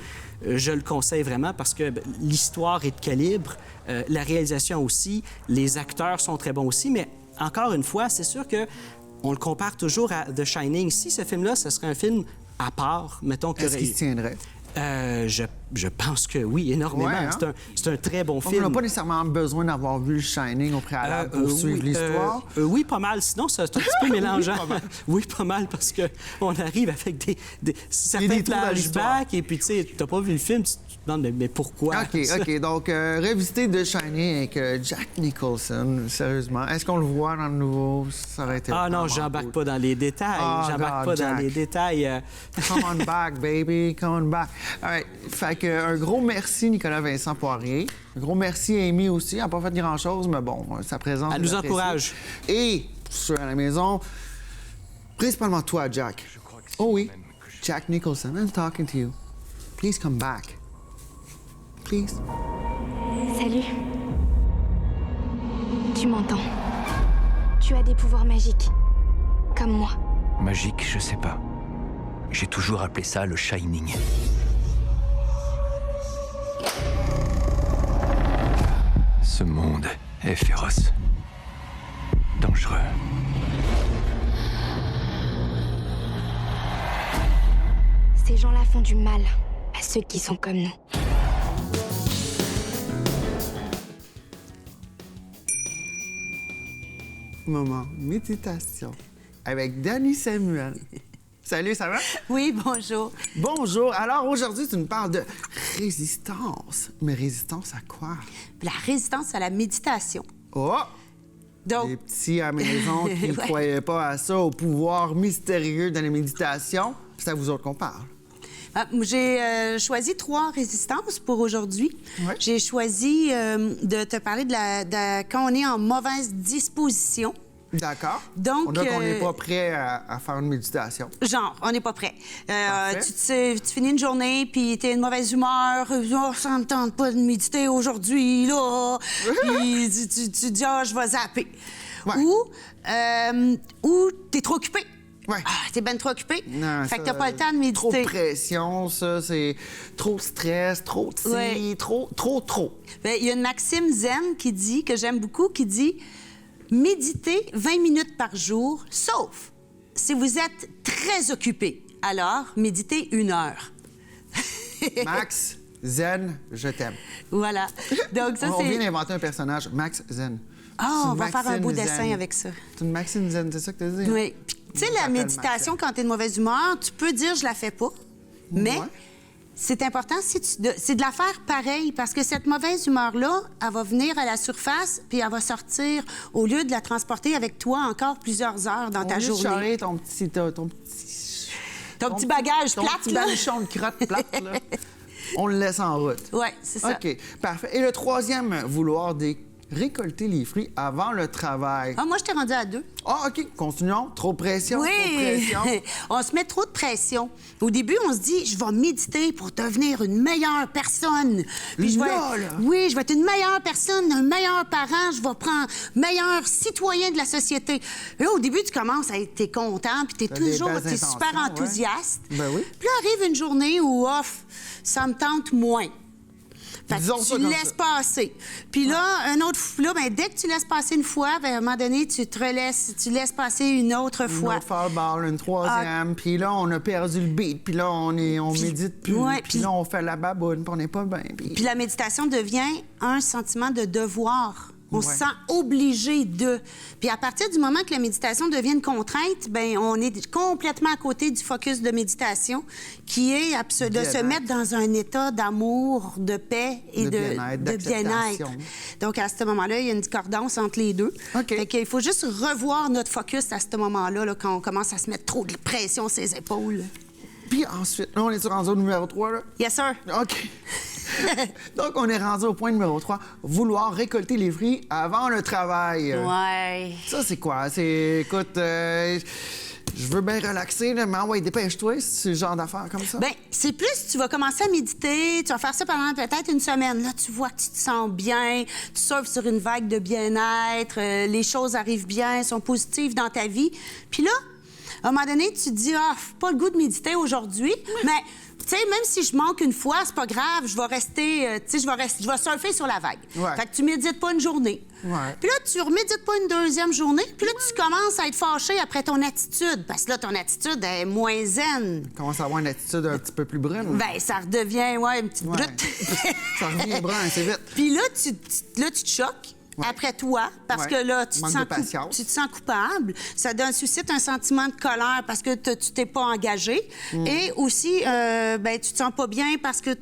Je le conseille vraiment parce que l'histoire est de calibre, la réalisation aussi, les acteurs sont très bons aussi, mais encore une fois, c'est sûr qu'on le compare toujours à The Shining. Si ce film-là, ce serait un film à part, mettons que... Est-ce qu'il se tiendrait? Je pense que oui, énormément. Ouais, hein? C'est un très bon Donc, film. on n'a pas nécessairement besoin d'avoir vu le Shining au préalable pour suivre l'histoire. Oui, pas mal. Sinon, c'est un petit peu mélangeant. Oui, pas mal, parce qu'on arrive avec certains flashbacks, et puis, tu sais, t'as pas vu le film, tu te demandes, mais pourquoi? OK. Donc, revisiter The Shining avec Jack Nicholson, sérieusement. Est-ce qu'on le voit dans le nouveau? Ça aurait été Ah non, j'embarque pas dans les détails. J'embarque pas dans les détails. Come on back, baby. Come on back. All right. Fait que un gros merci, Nicolas Vincent Poirier. Un gros merci à Amy aussi. Elle n'a pas fait grand-chose, mais bon, sa présence... Elle nous encourage. Et, pour ceux à la maison, principalement toi, Jack. Oh oui, Jack Nicholson, I'm talking to you. Please come back. Please. Salut. Tu m'entends. Tu as des pouvoirs magiques. Comme moi. Magique, je sais pas. J'ai toujours appelé ça le Shining. Ce monde est féroce. Dangereux. Ces gens-là font du mal à ceux qui sont comme nous. Moment méditation avec Dani Samuel. Salut, ça va? Oui, bonjour. Bonjour. Alors, aujourd'hui, tu nous parles de résistance. Mais résistance à quoi? La résistance à la méditation. Oh! Donc, Les petits à la maison qui ne Ouais. croyaient pas à ça, au pouvoir mystérieux de la méditation. C'est à vous autres qu'on parle. j'ai choisi 3 résistances pour aujourd'hui. Ouais. J'ai choisi de te parler de quand on est en mauvaise disposition. D'accord. Donc, On dirait qu'on n'est pas prêt à faire une méditation. Genre, on n'est pas prêt. Parfait. Tu finis une journée, puis t'es une mauvaise humeur. Oh, ça me tente pas de méditer aujourd'hui, là. Puis tu dis, ah, je vais zapper. Ouais. Ou t'es trop occupé. Ouais. Ah, t'es ben trop occupé. Non, fait que ça, t'as pas le temps de méditer. Trop de pression, ça, c'est trop de stress, trop de ci, Ouais. trop. Ben, il y a une maxime zen qui dit, que j'aime beaucoup, qui dit méditez 20 minutes par jour, sauf si vous êtes très occupé. Alors, méditez 1 heure. Max Zen, je t'aime. Voilà. Donc, ça, On vient c'est. d'inventer un personnage, Max Zen. Ah, C'est on une va faire un Maxine beau Zen. dessin avec ça. C'est une Maxine Zen, c'est ça que tu as dit? hein? Oui. Puis, tu sais, Je la m'appelle méditation, Maxine. quand tu es de mauvaise humeur, tu peux dire je la fais pas. Mais Ouais. c'est important, c'est de la faire pareil, parce que cette mauvaise humeur-là, elle va venir à la surface, puis elle va sortir, au lieu de la transporter avec toi encore plusieurs heures dans ta Au lieu de journée. charrer ton petit bagage ton plate, petit là. baluchon de crotte plate, là. On le laisse en route. Oui, c'est ça. OK, parfait. Et le troisième, vouloir récolter les fruits avant le travail. Ah, moi, je t'ai rendu à 2. Ah, OK, continuons. Trop de pression, trop de Oui! pression. On se met trop de pression. Au début, on se dit, je vais méditer pour devenir une meilleure personne. Puis je vais... Là. Oui, je vais être une meilleure personne, un meilleur parent, je vais prendre meilleur citoyen de la société. Et là, au début, tu commences à être content, puis T'as des belles t'es super intentions, enthousiaste. ouais. Ben oui. Puis là, arrive une journée où, off, ça me tente moins. Fait que Disons ça tu comme laisses ça. passer. Puis là, dès que tu laisses passer une fois, ben, à un moment donné, tu laisses passer une autre Une fois. autre foul-ball, une troisième, puis là, on a perdu le beat, puis là, on médite plus, ouais, puis puis- là, on fait la baboune, puis on n'est pas bien. Puis la méditation devient un sentiment de devoir. On se Ouais. sent obligé de. Puis à partir du moment que la méditation devient une contrainte, ben on est complètement à côté du focus de méditation, qui est de se Bien-être. mettre dans un état d'amour, de paix et De de bien-être, de bien-être. d'acceptation. Donc à ce moment-là, il y a une discordance entre les deux. OK. Fait qu'il faut juste revoir notre focus à ce moment-là, là, quand on commence à se mettre trop de pression sur les épaules. Puis ensuite, là, on est rendu au numéro 3, là? Yes, sir. OK. Donc, on est rendu au point numéro 3. Vouloir récolter les fruits avant le travail. Ouais. Ça, c'est quoi? Écoute, je veux bien relaxer, là, mais ouais, dépêche-toi, c'est le genre d'affaires comme ça. Bien, c'est plus, tu vas commencer à méditer, tu vas faire ça pendant peut-être une semaine. Là, tu vois que tu te sens bien, tu surfes sur une vague de bien-être, les choses arrivent bien, sont positives dans ta vie. Puis là, à un moment donné, tu te dis, ah, pas le goût de méditer aujourd'hui, mais tu sais, même si je manque une fois, c'est pas grave, je vais rester, tu sais, je vais surfer sur la vague. Ouais. Fait que tu médites pas une journée. Ouais. Puis là, tu remédites pas une deuxième journée, puis là, tu commences à être fâché après ton attitude, parce que là, ton attitude est moins zen. Tu commences à avoir une attitude un petit peu plus brune. Ben, ça redevient, une petite Ouais. brute. Ça revient brun assez vite. Puis là, tu te choques. Ouais. Après toi, parce Ouais. que là, tu te, Manque de patience. tu te sens coupable. Ça suscite un sentiment de colère parce que tu t'es pas engagé. Et aussi, ben, tu te sens pas bien parce que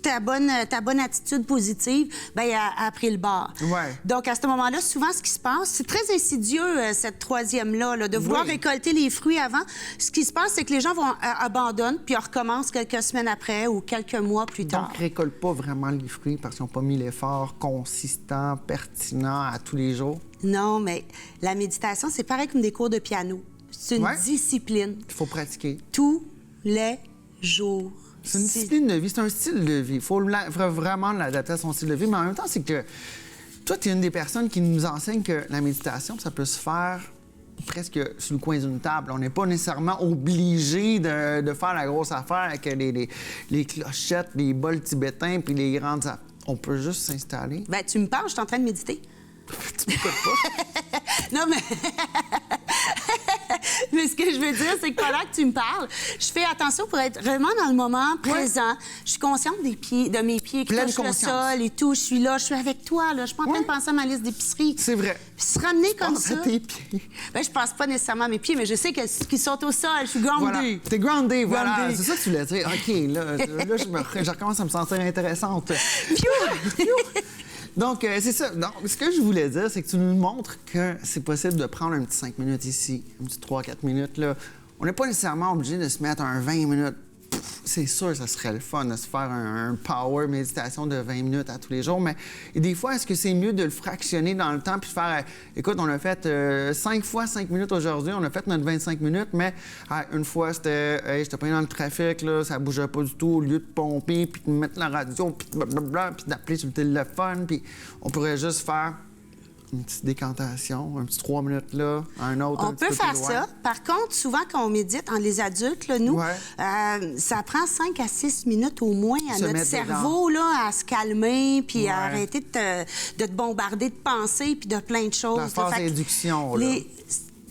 ta bonne attitude positive, ben, a pris le bord. Ouais. Donc, à ce moment-là, souvent, ce qui se passe, c'est très insidieux, cette troisième-là, là, de vouloir Oui. récolter les fruits avant. Ce qui se passe, c'est que les gens abandonnent puis recommencent quelques semaines après ou quelques mois plus tard. Donc, récolte pas vraiment les fruits parce qu'ils n'ont pas mis l'effort consistant, pertinent à tous les jours. Non, mais la méditation, c'est pareil comme des cours de piano. C'est une Ouais. discipline. Il faut pratiquer. Tous les jours. C'est une discipline de vie, c'est un style de vie. Il faut vraiment l'adapter à son style de vie, mais en même temps, c'est que toi, tu es une des personnes qui nous enseigne que la méditation, ça peut se faire presque sur le coin d'une table. On n'est pas nécessairement obligé de faire la grosse affaire avec les clochettes, les bols tibétains puis les grandes affaires. On peut juste s'installer. Ben, tu me parles, je suis en train de méditer. Tu m'écoutes pas? Non, mais... mais ce que je veux dire, c'est que pendant que tu me parles, je fais attention pour être vraiment dans le moment présent. Je suis consciente de mes pieds qui Pleine touchent le conscience. sol et tout. Je suis là, je suis avec toi, là. Je suis pas en train de penser à ma liste d'épicerie. C'est vrai. Puis se ramener comme Pense ça... à tes pieds. Ben, je pense pas nécessairement à mes pieds, mais je sais qu'ils sont au sol. Je suis groundée. Voilà. T'es groundé, voilà. Groundée. C'est ça que tu voulais dire. OK, là je recommence à me sentir intéressante. Donc, c'est ça. Donc, ce que je voulais dire, c'est que tu nous montres que c'est possible de prendre un petit 5 minutes ici, un petit 3-4 minutes là. On n'est pas nécessairement obligé de se mettre un 20 minutes. C'est sûr, ça serait le fun de se faire un power méditation de 20 minutes à tous les jours, mais des fois, est-ce que c'est mieux de le fractionner dans le temps puis de faire, écoute, on a fait 5 fois 5 minutes aujourd'hui, on a fait notre 25 minutes, mais une fois, c'était, j'étais pas dans le trafic, là, ça bougeait pas du tout, au lieu de pomper puis de mettre la radio, puis blablabla, puis d'appeler sur le téléphone, puis on pourrait juste faire une petite décantation, un petit 3 minutes là, un autre On un petit peut peu faire plus loin. ça. Par contre, souvent, quand on médite, les adultes, là, nous, ça prend 5 à 6 minutes au moins à Se notre mettre cerveau là, à se calmer puis à Ouais. arrêter de te bombarder de pensées puis de plein de choses. La phase Fait que d'induction, là.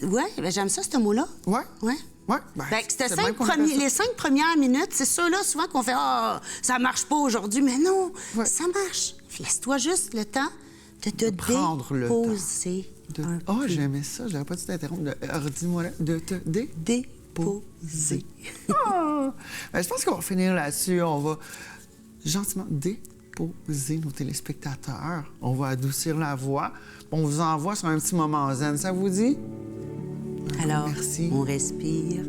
Oui, j'aime ça, ce mot-là. Ouais. Ouais. Ouais, ben, Fait que c'est même qu'on appelle ça. les 5 premières minutes, c'est ceux-là souvent qu'on fait « Ah, ça marche pas aujourd'hui ». Mais non, Ouais. ça marche. Laisse-toi juste le temps de te prendre le temps. déposer. un Oh, peu. j'aimais ça. J'avais pas dû t'interrompre. Redis-moi là. De te Déposer. Ah! Ben, je pense qu'on va finir là-dessus. On va gentiment déposer nos téléspectateurs. On va adoucir la voix. On vous envoie sur un petit moment zen. Ça vous dit? Alors, Merci. on respire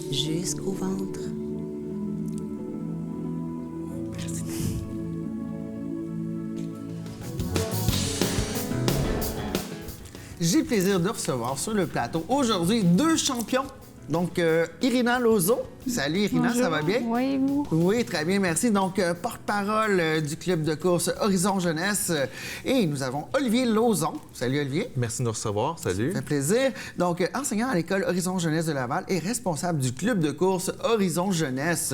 jusqu'au ventre. J'ai le plaisir de recevoir sur le plateau aujourd'hui 2 champions. Donc, Irina Lozo. Salut Irina, Bonjour. ça va bien? Oui, vous? Oui, très bien, merci. Donc, porte-parole du club de course Horizon Jeunesse. Et nous avons Olivier Lauzon. Salut Olivier. Merci de nous recevoir. Salut. Ça fait plaisir. Donc, enseignant à l'école Horizon Jeunesse de Laval et responsable du club de course Horizon Jeunesse.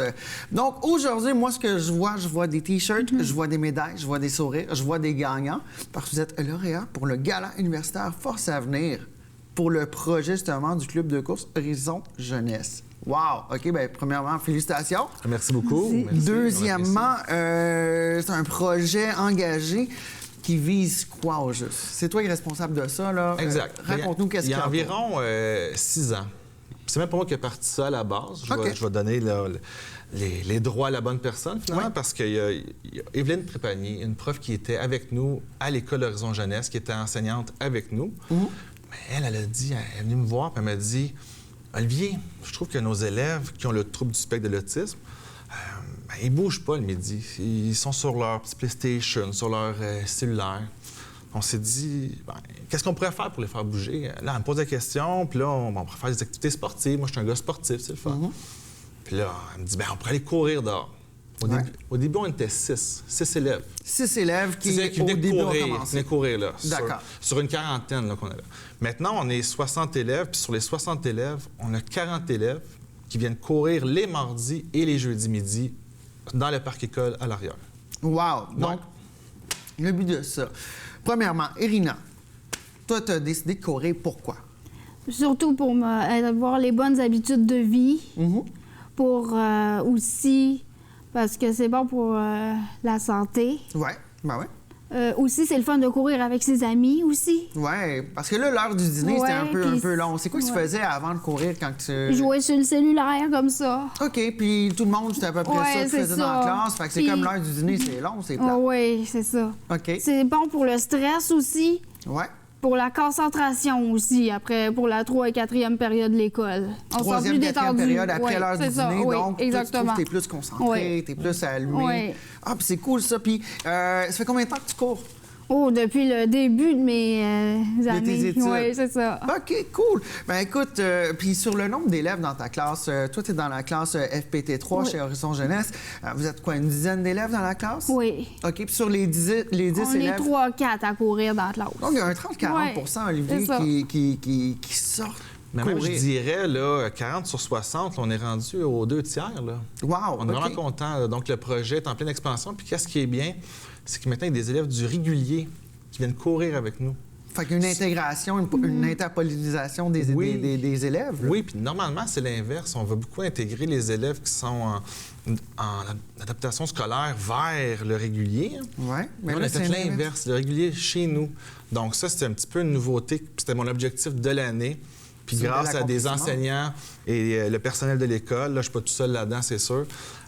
Donc, aujourd'hui, moi, ce que je vois des T-shirts, je vois des médailles, je vois des sourires, je vois des gagnants, parce que vous êtes lauréat pour le gala universitaire Force à venir pour le projet, justement, du club de course Horizon Jeunesse. Wow! OK, bien, premièrement, félicitations. Merci beaucoup. Merci. Deuxièmement, c'est un projet engagé qui vise quoi au juste? C'est toi qui es responsable de ça, là. Exact. Raconte-nous qu'est-ce qu'il qu'il y a y a. environ 6 ans. C'est même pas moi qui ai parti ça à la base. Je vais donner là, les droits à la bonne personne, finalement, parce qu'il y a Evelyne Trépanier, une prof qui était avec nous à l'école Horizon Jeunesse, qui était enseignante avec nous. Mais elle a dit, elle est venue me voir, puis elle m'a dit, Olivier, je trouve que nos élèves qui ont le trouble du spectre de l'autisme, ils bougent pas le midi. Ils sont sur leur petit PlayStation, sur leur cellulaire. On s'est dit, qu'est-ce qu'on pourrait faire pour les faire bouger? Là, elle me pose la question, puis là, on pourrait faire des activités sportives. Moi, je suis un gars sportif, c'est le fun. Puis là, elle me dit, on pourrait aller courir dehors. Au début, on était 6 élèves. 6 élèves qui, au au début, ont venaient commencé. courir, là. D'accord. Sur une quarantaine, là, qu'on avait. Maintenant, on est 60 élèves, puis sur les 60 élèves, on a 40 élèves qui viennent courir les mardis et les jeudis midi dans le parc école à l'arrière. Wow! Donc, le but de ça. Premièrement, Irina, toi, tu as décidé de courir pourquoi? Surtout pour avoir les bonnes habitudes de vie. Pour aussi, parce que c'est bon pour la santé. Ouais, ben ouais. Aussi, c'est le fun de courir avec ses amis aussi. Ouais, parce que là, l'heure du dîner, c'était un peu long. C'est quoi que tu faisais avant de courir quand tu... Jouer sur le cellulaire comme ça. OK, puis tout le monde, c'était à peu près ça que tu faisais dans la classe. Fait que c'est comme l'heure du dîner, c'est long, c'est plat. Oui, c'est ça. OK. C'est bon pour le stress aussi. Ouais. Pour la concentration aussi, après, pour la 3e et 4e période de l'école. On sent plus détendu. 3e, 4e période après l'heure du dîner, oui, donc exactement. tu es plus concentré, tu es plus allumé. Oui. Ah, puis c'est cool ça. Puis ça fait combien de temps que tu cours? Oh, depuis le début de mes années. De tes études. Oui, c'est ça. OK, cool. Ben écoute, puis sur le nombre d'élèves dans ta classe, toi, tu es dans la classe FPT3 chez Horizon Jeunesse. Vous êtes quoi, une dizaine d'élèves dans la classe? Oui. OK, puis sur les 10 On élèves... On est 3-4 à courir dans la classe. Donc, il y a un 30-40 Olivier, qui sortent. Mais même, je dirais, là, 40 sur 60, là, on est rendu aux 2 tiers. Là. Wow! On est vraiment contents. Donc, le projet est en pleine expansion. Puis, qu'est-ce qui est bien? C'est que maintenant, il y a des élèves du régulier qui viennent courir avec nous. Fait qu'il y a une intégration, une interpollinisation des élèves. Là. Oui, puis normalement, c'est l'inverse. On va beaucoup intégrer les élèves qui sont en adaptation scolaire vers le régulier. Oui, mais on a fait l'inverse, le régulier chez nous. Donc ça, c'était un petit peu une nouveauté. C'était mon objectif de l'année. Puis grâce à des enseignants et le personnel de l'école, là, je ne suis pas tout seul là-dedans, c'est sûr,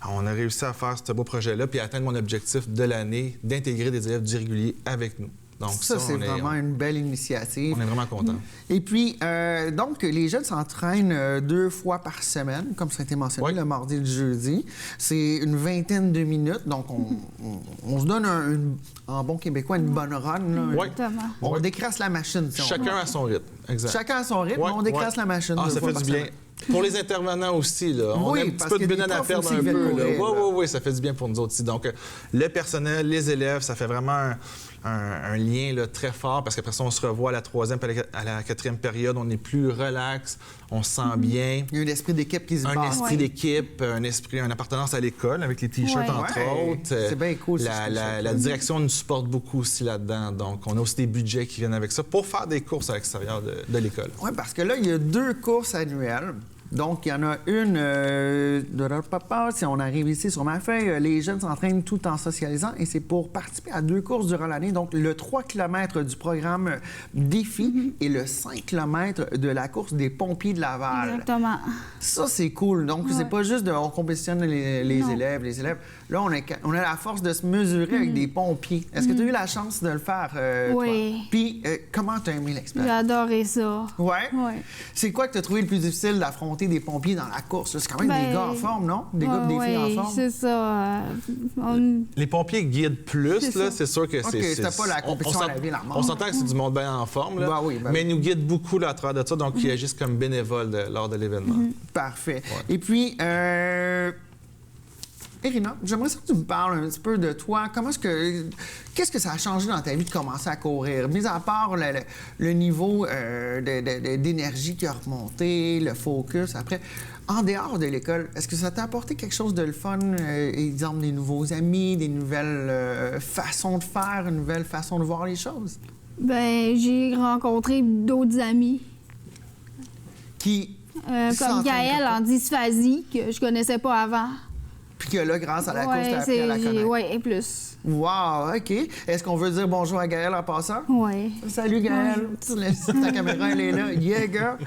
on a réussi à faire ce beau projet-là puis à atteindre mon objectif de l'année, d'intégrer des élèves du régulier avec nous. Donc ça c'est vraiment une belle initiative. On est vraiment contents. Et puis, donc, les jeunes s'entraînent 2 fois par semaine, comme ça a été mentionné, le mardi et le jeudi. C'est une vingtaine de minutes, donc on se donne, en bon québécois, une bonne run. Là. On décrasse la machine. Si Chacun à son rythme, exact. Chacun à son rythme, mais on décrasse la machine. Ah, ça fait du bien. Pour les intervenants aussi, là. On a un petit peu de banane à perdre un peu. Oui, ça fait du bien pour nous autres aussi. Donc, le personnel, les élèves, ça fait vraiment un lien là, très fort parce qu'après ça, on se revoit à la 3e et à la 4e période. On est plus relax, on se sent bien. Il y a un esprit d'équipe qui se base. Un esprit d'équipe, une appartenance à l'école avec les T-shirts, entre autres. C'est bien cool. La direction nous supporte beaucoup aussi là-dedans. Donc, on a aussi des budgets qui viennent avec ça pour faire des courses à l'extérieur de l'école. Oui, parce que là, il y a 2 courses annuelles. Donc, il y en a une de leur papa. Si on arrive ici sur ma feuille, les jeunes s'entraînent tout en socialisant et c'est pour participer à 2 courses durant l'année. Donc, le 3 km du programme Défi et le 5 km de la course des pompiers de Laval. Exactement. Ça, c'est cool. Donc, c'est pas juste on compétitionne les élèves. Là, on a la force de se mesurer avec des pompiers. Est-ce que tu as eu la chance de le faire, oui. toi? Puis, comment tu as aimé l'expérience? J'ai adoré ça. Ouais? Oui. C'est quoi que tu as trouvé le plus difficile d'affronter des pompiers dans la course? C'est quand même des gars en forme, non? Des gars et des filles en forme? C'est ça. Les pompiers guident plus, là. C'est sûr que c'est... C'était pas la compétition à la vie, la mort. On s'entend que c'est du monde bien en forme, là. Mais ils nous guident beaucoup là, à travers de ça, donc ils agissent comme bénévoles lors de l'événement. Parfait. Ouais. Et puis, Irina, j'aimerais ça que tu me parles un petit peu de toi. Qu'est-ce que ça a changé dans ta vie de commencer à courir? Mis à part le niveau d'énergie qui a remonté, le focus, après, en dehors de l'école, est-ce que ça t'a apporté quelque chose de le fun? Exemple, des nouveaux amis, des nouvelles façons de faire, une nouvelle façon de voir les choses? Ben, j'ai rencontré d'autres amis. Qui? Comme Gaëlle en dysphasie, que je connaissais pas avant. Puis que là, grâce à la course, t'as appris à la connaître. Oui, et plus. Wow, OK. Est-ce qu'on veut dire bonjour à Gaëlle en passant? Oui. Salut, Gaëlle. Ta caméra, elle est là. Yeah, girl.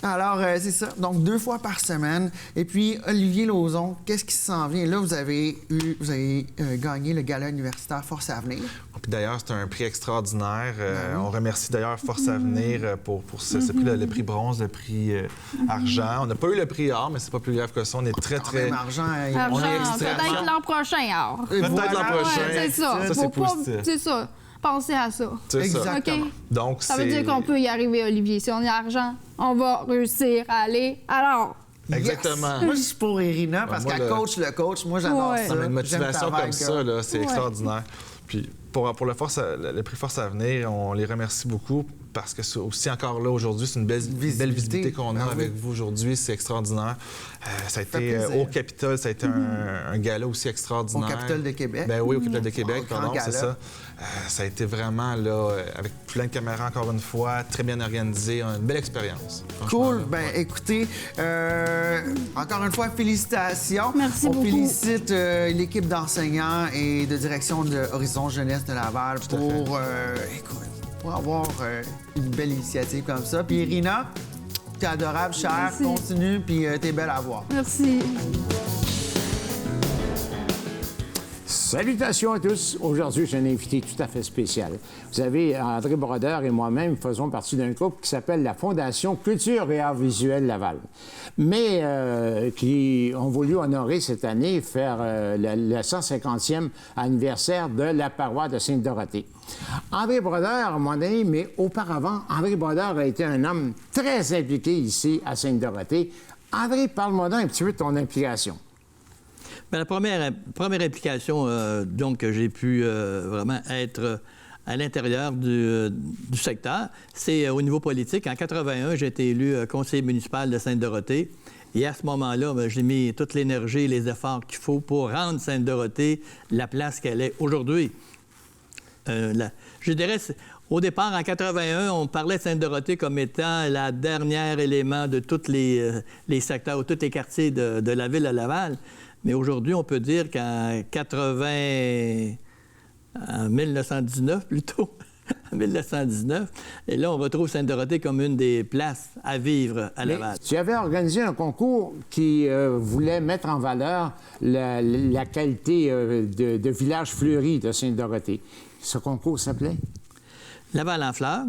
Alors, c'est ça. Donc, 2 fois par semaine. Et puis, Olivier Lauzon, qu'est-ce qui s'en vient? Là, vous avez gagné le gala universitaire Force à venir. Puis d'ailleurs, c'est un prix extraordinaire. On remercie d'ailleurs Force à venir pour ce prix, le prix bronze, le prix argent. On n'a pas eu le prix or, mais c'est pas plus grave que ça. On est très... Argent, on est extrêmement... Peut-être l'an prochain, or. Peut-être l'an prochain. C'est ça. C'est positif. C'est ça. Pensez à ça. C'est exactement. Okay? Donc, ça veut dire qu'on peut y arriver, Olivier. Si on a argent, on va réussir à aller. Alors... Exactement. Yes. Moi, je suis pour Irina parce qu'elle coach le coach. Moi, j'adore ça. Une motivation comme ça, c'est extraordinaire. Puis pour le prix Force à venir, on les remercie beaucoup parce que c'est aussi encore là aujourd'hui, c'est une belle visibilité qu'on a avec vous aujourd'hui. C'est extraordinaire. Ça a été au Capitole, ça a été un gala aussi extraordinaire. Au Capitole de Québec. Ben oui, au Capitole de Québec, pardon, c'est ça. Ça a été vraiment, là, avec plein de caméras encore une fois, très bien organisé, une belle expérience. Cool. Ben écoutez, encore une fois, félicitations. Merci beaucoup. On félicite l'équipe d'enseignants et de direction de Horizon Jeunesse de Laval pour avoir une belle initiative comme ça. Puis Irina, t'es adorable, chère, continue, puis t'es belle à voir. Merci. Salutations à tous. Aujourd'hui, j'ai un invité tout à fait spécial. Vous savez, André Brodeur et moi-même faisons partie d'un groupe qui s'appelle la Fondation Culture et Arts visuels Laval, mais qui ont voulu honorer cette année, faire le 150e anniversaire de la paroisse de Sainte-Dorothée. André Brodeur, à mon avis, mais auparavant, André Brodeur a été un homme très impliqué ici à Sainte-Dorothée. André, parle-moi un petit peu de ton implication. Bien, la première implication, donc, que j'ai pu vraiment être à l'intérieur du secteur, c'est au niveau politique. En 81, j'ai été élu conseiller municipal de Sainte-Dorothée. Et à ce moment-là, bien, j'ai mis toute l'énergie et les efforts qu'il faut pour rendre Sainte-Dorothée la place qu'elle est aujourd'hui. Je dirais, au départ, en 81, on parlait de Sainte-Dorothée comme étant le dernier élément de tous les secteurs ou tous les quartiers de la ville de Laval. Mais aujourd'hui, on peut dire qu'en 1919 plutôt, en 1919, et là, on retrouve Sainte-Dorothée comme une des places à vivre à Laval. Tu avais organisé un concours qui voulait mettre en valeur la qualité de village fleuri de Sainte-Dorothée. Ce concours s'appelait? Laval en fleurs.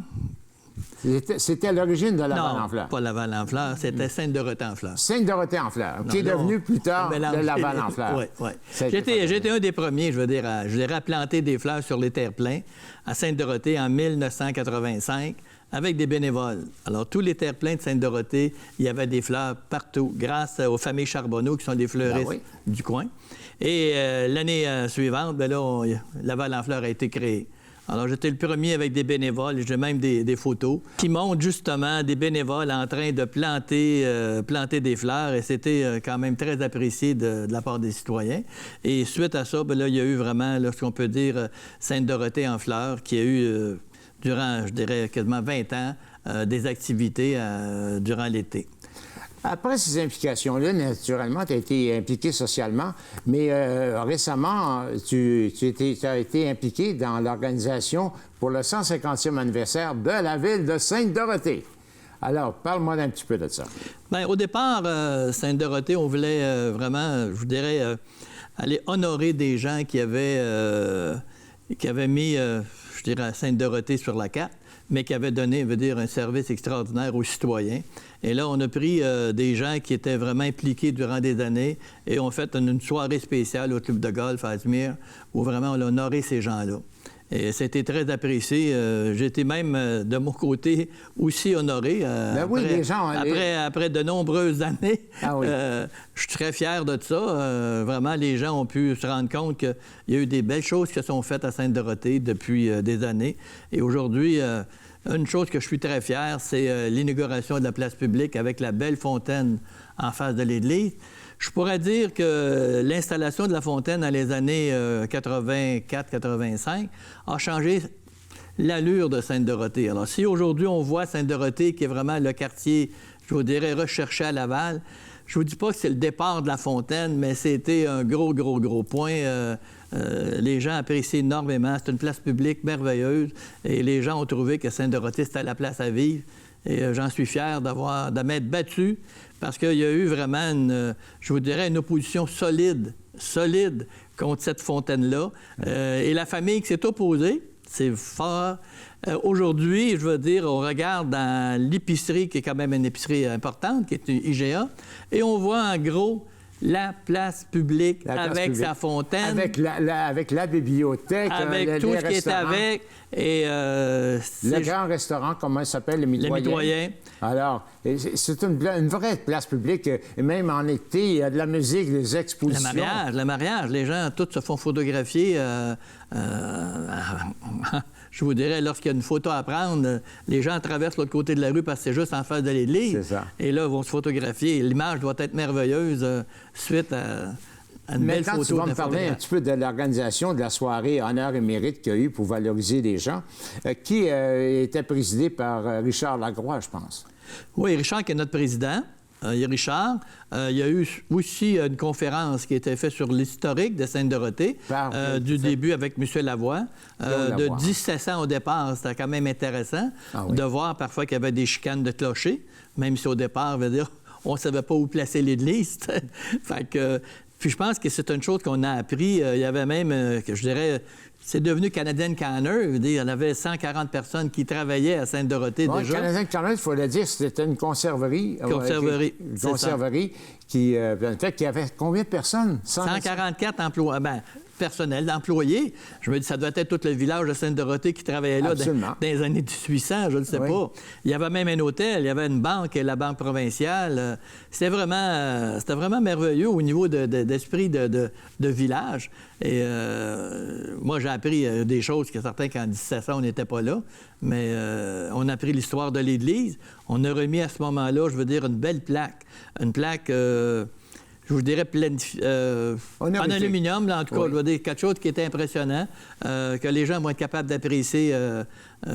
C'était l'origine de Laval en fleurs. Non, pas Laval en fleurs, c'était Sainte-Dorothée en fleurs. Sainte-Dorothée en fleurs, qui est devenu plus tard de Laval en fleurs. Oui, oui. J'étais un des premiers, je veux dire, à planter des fleurs sur les terre-pleins à Sainte-Dorothée en 1985 avec des bénévoles. Alors, tous les terre-pleins de Sainte-Dorothée, il y avait des fleurs partout, grâce aux familles Charbonneau, qui sont des fleuristes du coin. Et l'année suivante, bien là, Laval en fleurs a été créé. Alors, j'étais le premier avec des bénévoles, et j'ai même des photos qui montrent justement des bénévoles en train de planter des fleurs, et c'était quand même très apprécié de la part des citoyens. Et suite à ça, bien là, il y a eu vraiment, là, ce qu'on peut dire, Sainte-Dorothée en fleurs, qui a eu, durant, je dirais, quasiment 20 ans, des activités durant l'été. Après ces implications-là, naturellement, tu as été impliqué socialement, mais récemment, tu as été impliqué dans l'organisation pour le 150e anniversaire de la ville de Sainte-Dorothée. Alors, parle-moi un petit peu de ça. Bien, au départ, Sainte-Dorothée, on voulait vraiment, je vous dirais, aller honorer des gens qui avaient mis, je dirais, Sainte-Dorothée sur la carte, mais qui avaient donné, veut dire, un service extraordinaire aux citoyens. Et là, on a pris des gens qui étaient vraiment impliqués durant des années et on fait une soirée spéciale au club de golf à Azmir où vraiment on a honoré ces gens-là. Et c'était très apprécié. J'ai été même, de mon côté, aussi honoré. Après de nombreuses années. Ah oui. Je suis très fier de ça. Vraiment, les gens ont pu se rendre compte qu'il y a eu des belles choses qui se sont faites à Sainte-Dorothée depuis des années. Et aujourd'hui, une chose que je suis très fier, c'est l'inauguration de la place publique avec la belle fontaine en face de l'église. Je pourrais dire que l'installation de la fontaine dans les années 84-85 a changé l'allure de Sainte-Dorothée. Alors, si aujourd'hui on voit Sainte-Dorothée, qui est vraiment le quartier, je vous dirais, recherché à Laval, je ne vous dis pas que c'est le départ de la fontaine, mais c'était un gros point. Les gens apprécient énormément. C'est une place publique merveilleuse et les gens ont trouvé que Sainte-Dorothée, c'était la place à vivre. Et j'en suis fier de m'être battu parce qu'il y a eu vraiment, je vous dirais, une opposition solide contre cette fontaine-là. Et la famille qui s'est opposée, c'est fort. Aujourd'hui, je veux dire, on regarde dans l'épicerie, qui est quand même une épicerie importante, qui est une IGA, et on voit en gros la place publique avec sa fontaine. Avec la bibliothèque. Avec tout ce qui est avec. Et, le grand restaurant, comment il s'appelle? Le Mitoyen. Le Mitoyen. Alors, c'est une vraie place publique. Et même en été, il y a de la musique, des expositions. Le mariage. Les gens, tous se font photographier. Je vous dirais, lorsqu'il y a une photo à prendre, les gens traversent l'autre côté de la rue parce que c'est juste en face de l'église. C'est ça. Et là, ils vont se photographier. L'image doit être merveilleuse suite à une belle photo. Tu vas me parler un petit peu de l'organisation de la soirée Honneur et Mérite qu'il y a eu pour valoriser les gens, qui était présidée par Richard Lagroix, je pense. Oui, Richard qui est notre président. Il y a Richard. Il y a eu aussi une conférence qui a été faite sur l'historique de Sainte-Dorothée, du début avec M. Lavoie. De 1700 au départ, c'était quand même intéressant de voir parfois qu'il y avait des chicanes de clochers, même si au départ, on ne savait pas où placer l'église. Fait que, puis je pense que c'est une chose qu'on a appris. Il y avait même, que je dirais, c'est devenu Canadian Canner. Il y en avait 140 personnes qui travaillaient à Sainte-Dorothée déjà. Canadian Canner, il faut le dire, c'était une conserverie. Conserverie qui fait qu'il y avait combien de personnes? 144 emplois. Personnel d'employés. Je me dis, ça doit être tout le village de Sainte-Dorothée qui travaillait là dans les années 1800, je ne sais pas. Il y avait même un hôtel, il y avait une banque, la Banque provinciale. C'était vraiment merveilleux au niveau d'esprit de village. Et moi, j'ai appris des choses que certains, qu'en 1700, on n'était pas là. Mais on a appris l'histoire de l'Église. On a remis à ce moment-là, je veux dire, une belle plaque. Une plaque... je vous dirais en aluminium, là, en tout cas, je veux dire, quelque chose qui est impressionnant, que les gens vont être capables d'apprécier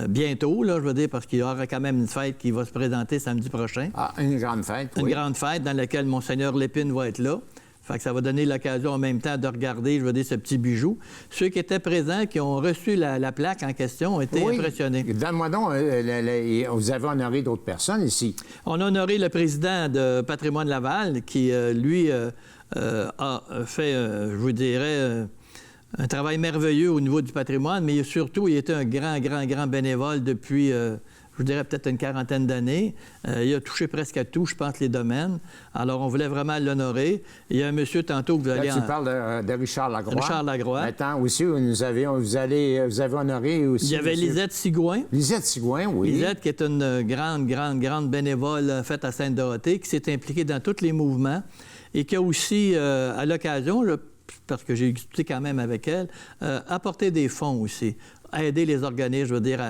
bientôt, là, je veux dire, parce qu'il y aura quand même une fête qui va se présenter samedi prochain. Ah, une grande fête, Une grande fête dans laquelle Monseigneur Lépine va être là. Fait que ça va donner l'occasion en même temps de regarder, je veux dire, ce petit bijou. Ceux qui étaient présents, qui ont reçu la plaque en question, ont été impressionnés. Donne-moi donc, vous avez honoré d'autres personnes ici. On a honoré le président de Patrimoine Laval, qui, lui, a fait, je vous dirais, un travail merveilleux au niveau du patrimoine, mais surtout, il était un grand bénévole depuis... je vous dirais peut-être une quarantaine d'années. Il a touché presque à tout, je pense, les domaines. Alors, on voulait vraiment l'honorer. Il y a un monsieur tantôt que vous allez... Là, tu parles de Richard Lagroix. Richard Lagroix. Maintenant, aussi, vous avez honoré aussi... Il y avait Lisette Sigouin. Lisette Sigouin, oui. Lisette, qui est une grande bénévole faite à Sainte-Dorothée, qui s'est impliquée dans tous les mouvements et qui a aussi, à l'occasion, parce que j'ai discuté quand même avec elle, apporté des fonds aussi, aider les organismes, je veux dire,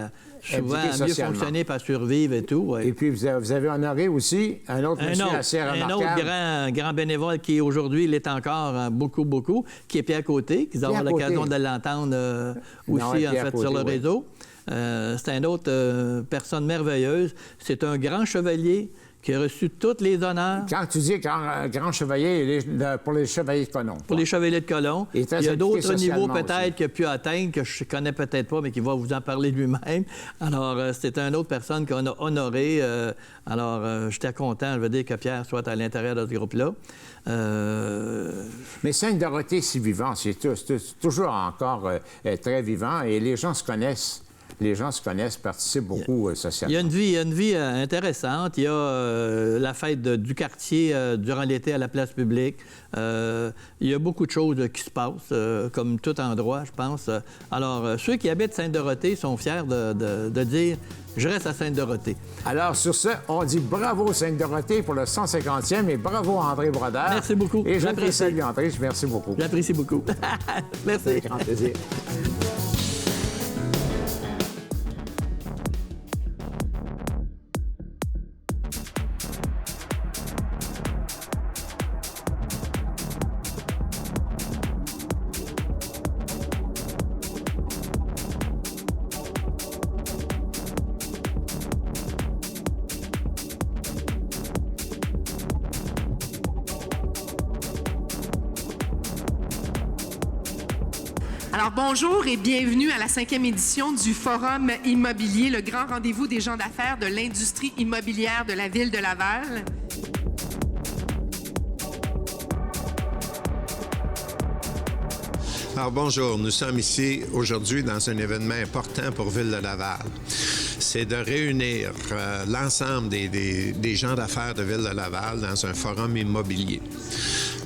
souvent à mieux fonctionner, à survivre et tout. Ouais. Et puis, vous avez honoré aussi un autre monsieur assez remarquable. Un autre grand bénévole qui, aujourd'hui, l'est encore beaucoup, qui est Pierre Côté, qui va avoir l'occasion de l'entendre aussi, en fait, sur le réseau. C'est une autre personne merveilleuse. C'est un grand chevalier qui a reçu tous les honneurs. Quand tu dis grand chevalier, pour les chevaliers de colon. Pour les chevaliers de colon. Il y a d'autres niveaux peut-être qu'il a pu atteindre, que je ne connais peut-être pas, mais qui va vous en parler lui-même. Alors, c'est une autre personne qu'on a honorée. Alors, j'étais content, je veux dire, que Pierre soit à l'intérieur de ce groupe-là. Mais Sainte-Dorothée, c'est vivant. C'est toujours encore très vivant et les gens se connaissent. Les gens se connaissent, participent beaucoup socialement. Il y a une vie intéressante. Il y a la fête du quartier durant l'été à la place publique. Il y a beaucoup de choses qui se passent, comme tout endroit, je pense. Alors, ceux qui habitent Sainte-Dorothée sont fiers de dire « Je reste à Sainte-Dorothée ». Alors, sur ce, on dit bravo Sainte-Dorothée pour le 150e et bravo André Brodeur. Merci beaucoup. Et j'apprécie André, merci beaucoup. J'apprécie beaucoup. Merci. Avec grand plaisir. Alors, bonjour et bienvenue à la 5e édition du Forum immobilier, le grand rendez-vous des gens d'affaires de l'industrie immobilière de la ville de Laval. Alors, bonjour. Nous sommes ici aujourd'hui dans un événement important pour Ville de Laval. C'est de réunir l'ensemble des gens d'affaires de Ville de Laval dans un forum immobilier.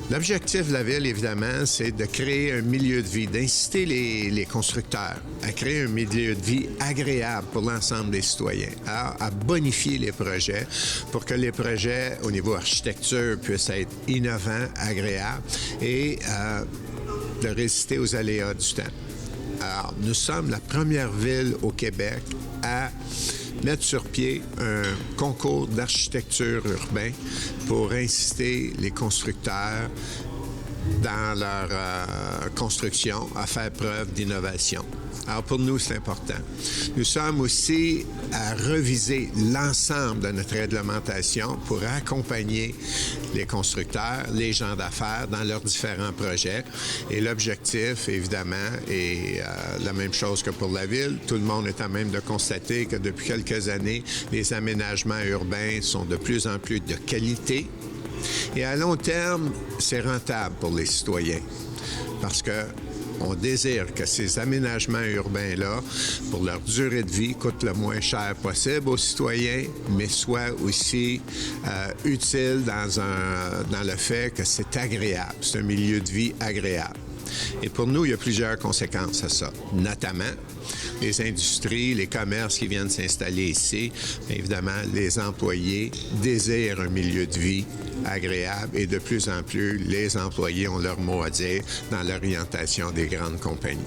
L'objectif de la Ville, évidemment, c'est de créer un milieu de vie, d'inciter les constructeurs à créer un milieu de vie agréable pour l'ensemble des citoyens, à bonifier les projets pour que les projets, au niveau architecture, puissent être innovants, agréables et de résister aux aléas du temps. Alors, nous sommes la première ville au Québec à mettre sur pied un concours d'architecture urbain pour inciter les constructeurs dans leur construction à faire preuve d'innovation. Alors, pour nous, c'est important. Nous sommes aussi à reviser l'ensemble de notre réglementation pour accompagner les constructeurs, les gens d'affaires dans leurs différents projets. Et l'objectif, évidemment, est la même chose que pour la Ville. Tout le monde est à même de constater que depuis quelques années, les aménagements urbains sont de plus en plus de qualité. Et à long terme, c'est rentable pour les citoyens parce que on désire que ces aménagements urbains-là, pour leur durée de vie, coûtent le moins cher possible aux citoyens, mais soient aussi utiles dans le fait que c'est agréable, c'est un milieu de vie agréable. Et pour nous, il y a plusieurs conséquences à ça, notamment les industries, les commerces qui viennent s'installer ici. Mais évidemment, les employés désirent un milieu de vie agréable et de plus en plus, les employés ont leur mot à dire dans l'orientation des grandes compagnies.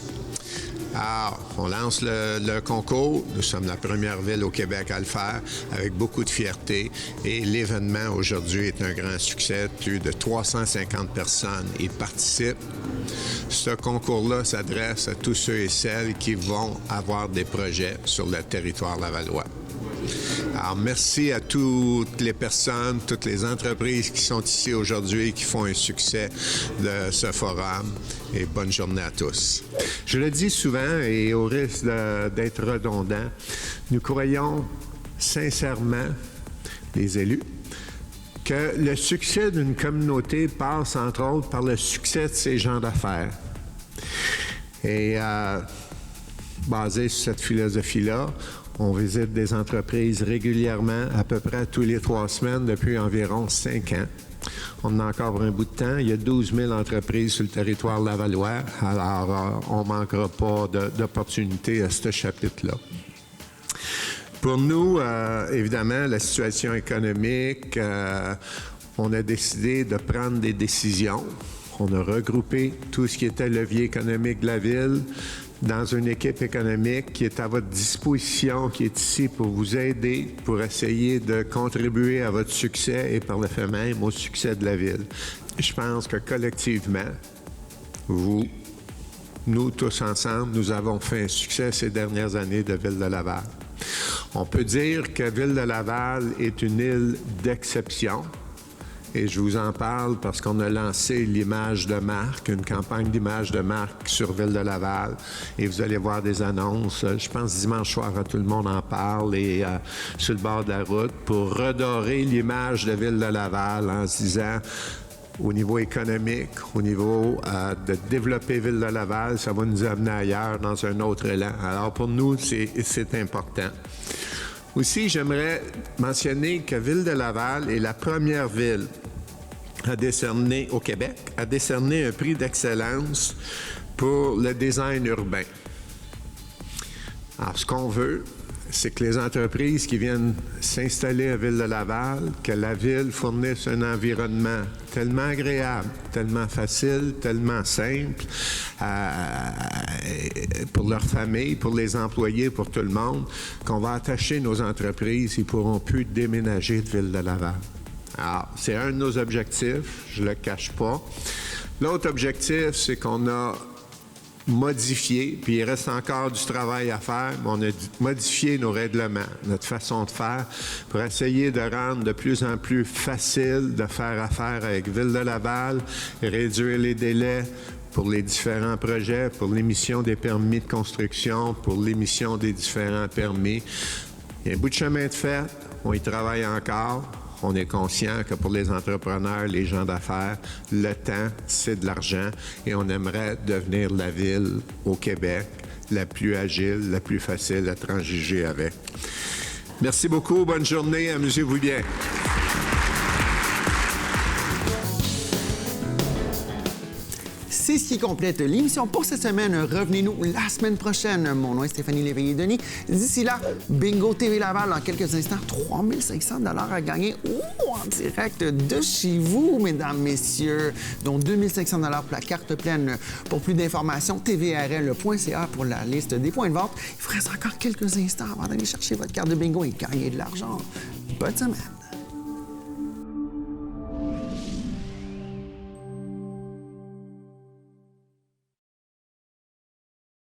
Alors, on lance le concours. Nous sommes la première ville au Québec à le faire avec beaucoup de fierté. Et l'événement aujourd'hui est un grand succès. Plus de 350 personnes y participent. Ce concours-là s'adresse à tous ceux et celles qui vont avoir des projets sur le territoire lavallois. Alors, merci à toutes les personnes, toutes les entreprises qui sont ici aujourd'hui et qui font un succès de ce forum. Et bonne journée à tous. Je le dis souvent et au risque d'être redondant, nous croyons sincèrement, les élus, que le succès d'une communauté passe, entre autres, par le succès de ses gens d'affaires. Et basé sur cette philosophie-là, on visite des entreprises régulièrement, à peu près tous les 3 semaines, depuis environ 5 ans. On a encore un bout de temps. Il y a 12 000 entreprises sur le territoire lavallois. Alors, on ne manquera pas d'opportunités à ce chapitre-là. Pour nous, évidemment, la situation économique, on a décidé de prendre des décisions. On a regroupé tout ce qui était levier économique de la Ville dans une équipe économique qui est à votre disposition, qui est ici pour vous aider, pour essayer de contribuer à votre succès et par le fait même au succès de la Ville. Je pense que collectivement, vous, nous tous ensemble, nous avons fait un succès ces dernières années de Ville de Laval. On peut dire que Ville de Laval est une île d'exception. Et je vous en parle parce qu'on a lancé l'image de marque, une campagne d'image de marque sur Ville de Laval. Et vous allez voir des annonces. Je pense dimanche soir, tout le monde en parle et sur le bord de la route pour redorer l'image de Ville de Laval en se disant au niveau économique, au niveau de développer Ville de Laval, ça va nous amener ailleurs dans un autre élan. Alors pour nous, c'est important. Aussi, j'aimerais mentionner que Ville de Laval est la première ville à décerner, au Québec, à décerner un prix d'excellence pour le design urbain. Alors, ce qu'on veut, c'est que les entreprises qui viennent s'installer à Ville de Laval, que la Ville fournisse un environnement tellement agréable, tellement facile, tellement simple pour leur famille, pour les employés, pour tout le monde, qu'on va attacher nos entreprises, ils ne pourront plus déménager de Ville de Laval. Alors, c'est un de nos objectifs, je ne le cache pas. L'autre objectif, c'est qu'on a modifié, puis il reste encore du travail à faire, mais on a modifié nos règlements, notre façon de faire, pour essayer de rendre de plus en plus facile de faire affaire avec Ville de Laval, réduire les délais pour les différents projets, pour l'émission des permis de construction, pour l'émission des différents permis. Il y a un bout de chemin de fait, on y travaille encore. On est conscient que pour les entrepreneurs, les gens d'affaires, le temps, c'est de l'argent et on aimerait devenir la ville au Québec la plus agile, la plus facile à transiger avec. Merci beaucoup. Bonne journée. Amusez-vous bien. C'est ce qui complète l'émission pour cette semaine. Revenez-nous la semaine prochaine. Mon nom est Stéphanie Léveillé-Denis. D'ici là, Bingo TV Laval, dans quelques instants, 3500 $ à gagner en direct de chez vous, mesdames, messieurs, dont 2500 $ pour la carte pleine. Pour plus d'informations, tvrl.ca pour la liste des points de vente. Il vous reste encore quelques instants avant d'aller chercher votre carte de bingo et gagner de l'argent. Bonne semaine.